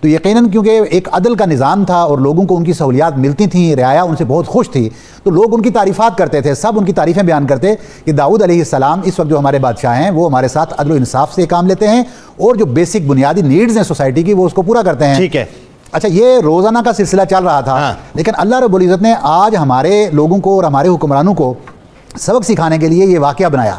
تو یقیناً کیونکہ ایک عدل کا نظام تھا اور لوگوں کو ان کی سہولیات ملتی تھیں, رعایا ان سے بہت خوش تھی, تو لوگ ان کی تعریفات کرتے تھے, سب ان کی تعریفیں بیان کرتے کہ داؤد علیہ السلام اس وقت جو ہمارے بادشاہ ہیں وہ ہمارے ساتھ عدل و انصاف سے کام لیتے ہیں اور جو بیسک بنیادی نیڈز ہیں سوسائٹی کی وہ اس کو پورا کرتے ہیں. ٹھیک ہے. اچھا, یہ روزانہ کا سلسلہ چل رہا تھا, لیکن اللہ رب العزت نے آج ہمارے لوگوں کو اور ہمارے حکمرانوں کو سبق سکھانے کے لیے یہ واقعہ بنایا.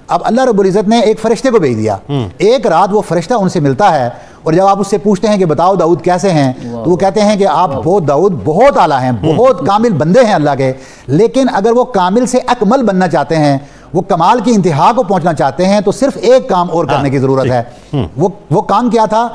اب اللہ رب العزت نے ایک فرشتے کو بھیج دیا. ایک رات وہ فرشتہ ان سے ملتا ہے اور جب آپ اس سے پوچھتے ہیں کہ بتاؤ داؤد کیسے ہیں, تو وہ کہتے ہیں کہ آپ داؤد بہت اعلیٰ ہیں, بہت کامل بندے ہیں اللہ کے, لیکن اگر وہ کامل سے اکمل بننا چاہتے ہیں, وہ کمال کی انتہا کو پہنچنا چاہتے ہیں, تو صرف ایک کام اور کرنے کی ضرورت ہے. وہ کام کیا تھا؟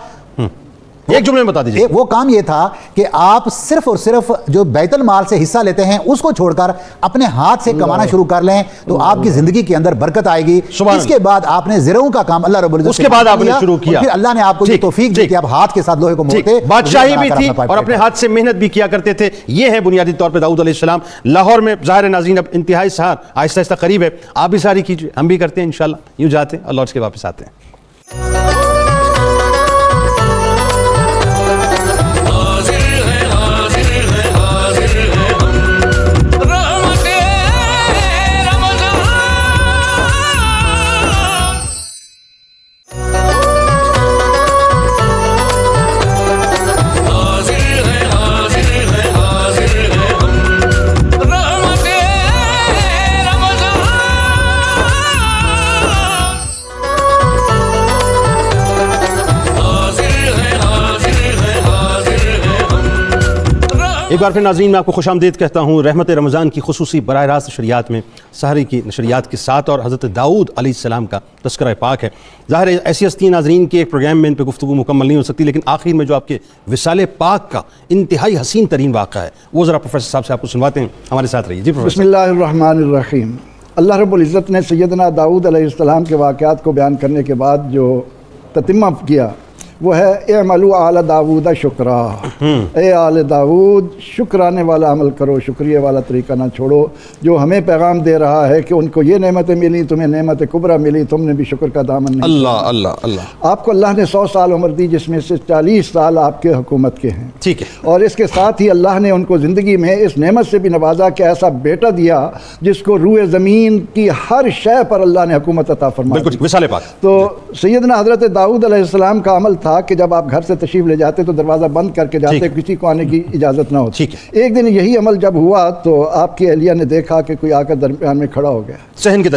ایک جملے میں بتا دیجیے. وہ کام یہ تھا کہ آپ صرف اور صرف جو بیت المال سے حصہ لیتے ہیں اس کو چھوڑ کر اپنے ہاتھ سے کمانا شروع کر لیں, تو آپ کی زندگی کے اندر برکت آئے گی. اس کے بعد آپ نے زرعوں کا کام اللہ رب العزت اس کے بعد آپ نے شروع کیا, پھر اللہ نے آپ کو یہ توفیق دی کہ آپ ہاتھ کے ساتھ لوہے کو موڑتے. بادشاہی بھی تھی اور اپنے ہاتھ سے محنت بھی کیا کرتے تھے. یہ ہے بنیادی طور پہ داؤد علیہ السلام. لاہور میں ظاہر ناظرین اب انتہائی سحر آہستہ آہستہ قریب ہے, آپ بھی ساری کیجیے, ہم بھی کرتے ہیں انشاءاللہ. یوں جاتے ہیں اللہ اس کے واپس آتے ہیں. ایک بار پھر ناظرین میں آپ کو خوش آمدید کہتا ہوں رحمت رمضان کی خصوصی براہ راست نشریات میں سحری کی نشریات کے ساتھ، اور حضرت داؤد علیہ السلام کا تذکرہ پاک ہے۔ ظاہر ہے ایسی ہستی ناظرین کی ایک پروگرام میں ان پہ گفتگو مکمل نہیں ہو سکتی، لیکن آخر میں جو آپ کے وصال پاک کا انتہائی حسین ترین واقعہ ہے وہ ذرا پروفیسر صاحب سے آپ کو سنواتے ہیں، ہمارے ساتھ رہیے۔ جی بسم پروفیسر۔ اللہ الرحمن الرحیم۔ اللہ رب العزت نے سیدنا داؤد علیہ السلام کے واقعات کو بیان کرنے کے بعد جو تتمہ کیا وہ ہے اعملوا آل داؤد شکرا، اے آل داؤد شکرانے والا عمل کرو، شکریہ والا طریقہ نہ چھوڑو۔ جو ہمیں پیغام دے رہا ہے کہ ان کو یہ نعمتیں ملی، تمہیں نعمت کبریٰ ملی، تم نے بھی شکر کا دامن نہیں۔ اللہ اللہ اللہ۔ آپ کو اللہ نے 100 سال عمر دی جس میں سے 40 سال آپ کے حکومت کے ہیں، ٹھیک ہے، اور اس کے ساتھ ہی اللہ نے ان کو زندگی میں اس نعمت سے بھی نوازا کہ ایسا بیٹا دیا جس کو روئے زمین کی ہر شے پر اللہ نے حکومت عطا فرمائی۔ بالکل وصال پاک۔ تو سیدنا حضرت داؤد علیہ السلام کا عمل تھا کہ جب آپ گھر سے تشریف لے جاتے تو دروازہ بند کر کے جاتے، کسی کو آنے کی اجازت نہ ہوتی۔ ایک دن یہی عمل جب ہوا تو آپ کی اہلیہ نے دیکھا کہ کوئی آ کر درمیان میں کھڑا ہو گیا، صحن کے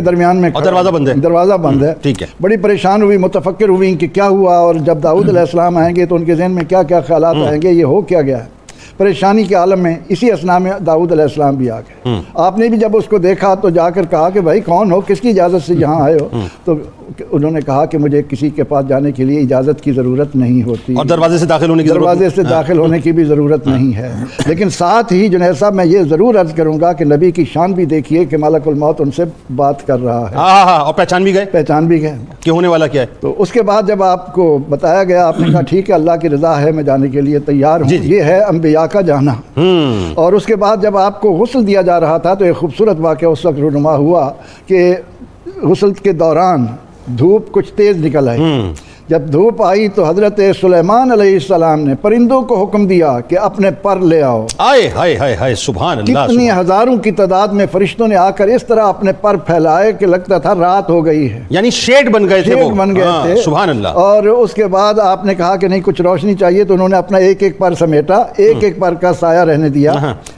درمیان میں اور دروازہ بند ہے، دروازہ بند ہے۔ ٹھیک ہے، بڑی پریشان ہوئی، متفکر ہوئی کہ کیا ہوا، اور جب داؤد علیہ السلام آئیں گے تو ان کے ذہن میں کیا کیا خیالات آئیں گے، یہ ہو کیا گیا ہے۔ پریشانی کے عالم میں اسی اسنا میں داؤد علیہ السلام بھی آ گئے۔ آپ نے بھی جب اس کو دیکھا تو جا کر کہا کہ بھائی کون ہو، کس کی اجازت سے یہاں آئے ہو؟ تو انہوں نے کہا کہ مجھے کسی کے پاس جانے کے لیے اجازت کی ضرورت نہیں ہوتی، اور دروازے سے داخل ہونے کی بھی ضرورت نہیں ہے۔ لیکن ساتھ ہی جنید صاحب میں یہ ضرور عرض کروں گا کہ نبی کی شان بھی دیکھیے کہ ملک الموت ان سے بات کر رہا ہے، اور پہچان بھی گئے کہ ہونے والا کیا ہے۔ تو اس کے بعد جب آپ کو بتایا گیا آپ نے کہا ٹھیک ہے اللہ کی رضا ہے، میں جانے کے لیے تیار ہوں۔ یہ ہے انبیاء کا جانا۔ اور اس کے بعد جب آپ کو غسل دیا جا رہا تھا تو ایک خوبصورت واقعہ اس وقت رونما ہوا کہ غسل کے دوران دھوپ کچھ تیز نکل آئی۔ جب دھوپ آئی تو حضرت سلیمان علیہ السلام نے پرندوں کو حکم دیا کہ اپنے پر لے آؤ۔ آئے سبحان اللہ۔ کتنی ہزاروں کی تعداد میں فرشتوں نے آ کر اس طرح اپنے پر پھیلائے کہ لگتا تھا رات ہو گئی ہے، یعنی شیڈ بن گئے تھے۔ سبحان اللہ۔ اور اس کے بعد آپ نے کہا کہ نہیں کچھ روشنی چاہیے تو انہوں نے اپنا ایک ایک پر سمیٹا، ایک ایک پر کا سایہ رہنے دیا۔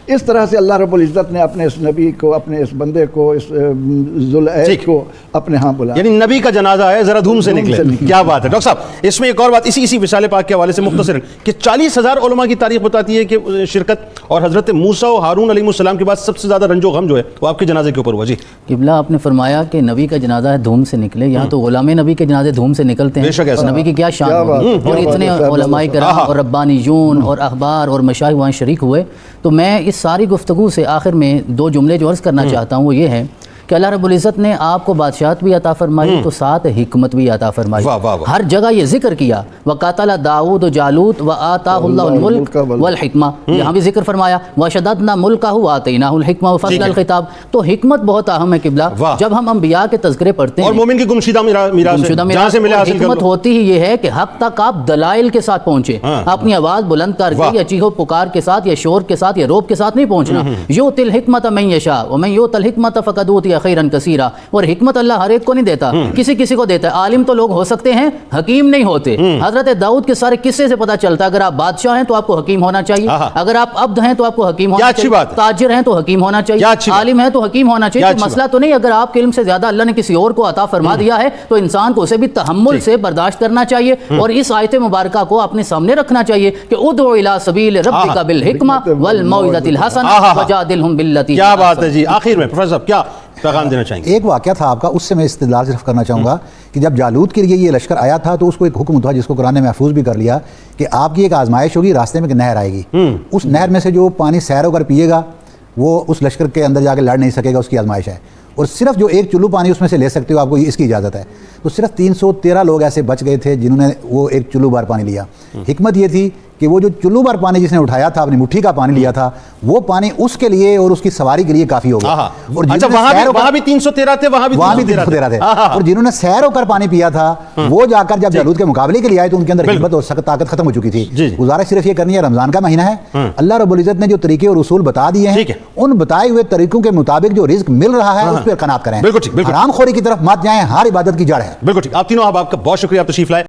اس طرح سے اللہ رب العزت نے اپنے اس نبی کو، اپنے اس بندے کو، اس ذوالعید کو اپنے ہاں بلایا۔ یعنی نبی کا جنازہ ہے، ذرا دھوم سے نکلے۔ کیا بات ہے ڈاکٹر صاحب۔ اس میں ایک اور بات اسی وصال پاک کے حوالے سے مختصراً کہ 40,000 علماء کی تاریخ بتاتی ہے کہ شرکت، اور حضرت موسیٰ و ہارون علیہ السلام کے بعد سب سے زیادہ رنج و غم جو ہے وہ آپ کے جنازے کے اوپر ہوا۔ جی قبلہ آپ نے فرمایا کہ نبی کا جنازہ ہے دھوم سے نکلے، یہاں تو غلام نبی کے جنازے دھوم سے نکلتے ہیں، اور نبی کی کیا شان ہوگی، اور اتنے علماء کرام اور ربانیون اور اخبار اور مشائخ وہاں شریک ہوئے۔ تو میں اس ساری گفتگو سے آخر میں 2 جملے جو عرض کرنا چاہتا ہوں وہ یہ ہے کہ اللہ رب العزت نے آپ کو بادشاہت بھی عطا فرمائی تو ساتھ حکمت بھی عطا فرمائی۔ ہر جگہ یہ ذکر کیا وَقَاتَلَ دَاوُودُ جالوت وَآتَاهُ اللَّهُ الْمُلْكَ وَالْحِكْمَةَ، یہاں بھی ذکر فرمایا وَشَدَدْنَا مُلْكَهُ وَآتَيْنَاهُ الْحِكْمَةَ وَفَصْلَ الْخِطَابِ۔ تو حکمت بہت اہم ہے قبلہ، جب ہم انبیاء کے تذکرے پڑھتے ہیں اور مومن کی گمشدہ میراث جہاں سے ملے حاصل کر لو۔ حکمت ہوتی ہی یہ ہے کہ حق تک آپ دلائل کے ساتھ پہنچے، اپنی آواز بلند کر کے یا چیخو پکار کے ساتھ یا شور کے ساتھ یا روب کے ساتھ نہیں پہنچنا۔ یؤتی الحکمۃ من یشاء ومن یؤت الحکمۃ فقد اوتی خیرا کثیرا۔ اور حکمت اللہ ہر ایک کو نہیں دیتا، کسی کو دیتا ہے۔ عالم تو لوگ ہو سکتے ہیں، حکیم نہیں ہوتے۔ حضرت داؤد کے سارے قصے سے پتہ چلتا ہے اگر آپ بادشاہ ہیں تو آپ کو حکیم ہونا چاہیے، اگر آپ عبد ہیں تو آپ کو حکیم ہونا چاہیے، تاجر ہیں تو حکیم ہونا چاہیے، عالم ہیں تو حکیم ہونا چاہیے۔ مسئلہ تو نہیں، اگر آپ کے علم سے زیادہ اللہ نے کسی اور کو عطا فرما دیا ہے تو انسان کو اسے بھی تحمل سے برداشت کرنا چاہیے، اور اس آیت مبارکہ کو اپنے سامنے رکھنا چاہیے کہ ادعو الی سبیل ربک بالحکمہ والموعظۃ الحسنہ وجادلہم باللتی۔ کیا بات ہے جی۔ آخر میں پروفیسر صاحب کیا پیغام دینا چاہیں گے؟ ایک واقعہ تھا آپ کا، اس سے میں استدلال صرف کرنا چاہوں گا کہ جب جالوت کے لیے یہ لشکر آیا تھا تو اس کو ایک حکم تھا جس کو قرآن نے محفوظ بھی کر لیا کہ آپ کی ایک آزمائش ہوگی، راستے میں ایک نہر آئے گی، اس نہر میں سے جو پانی سیر ہو کر پیے گا وہ اس لشکر کے اندر جا کے لڑ نہیں سکے گا، اس کی آزمائش ہے، اور صرف جو ایک چلو پانی اس میں سے لے سکتے ہو آپ کو اس کی اجازت ہے۔ تو صرف 313 لوگ ایسے بچ گئے تھے جنہوں نے وہ ایک چلو بار پانی لیا۔ حکمت یہ تھی کہ وہ جو چلو بار پانی جس نے اٹھایا تھا، اپنی مٹھی کا پانی لیا تھا، وہ پانی اس کے لیے اور اس کی سواری کے لیے کافی ہو گیا۔ اور وہاں بھی 313 تھے، وہاں بھی 313 تھے، اور جنہوں نے سیر ہو کر پانی پیا تھا وہ جا کر جب جالوت کے مقابلے کے لیے آئے تو ان کے اندر ہمت اور سخت طاقت ختم ہو چکی تھی۔ گزارش صرف یہ کرنی ہے، رمضان کا مہینہ ہے، اللہ رب العزت نے جو طریقے اور اصول بتا دیے ہیں ان بتائے ہوئے طریقوں کے مطابق جو رزق مل رہا ہے اس پر قناعت کریں، حرام خوری کی طرف مت جائیں، ہر عبادت کی جڑ ہے۔ بالکل ٹھیک۔ آپ تینوں آپ کا بہت شکریہ، آپ تشریف لائے۔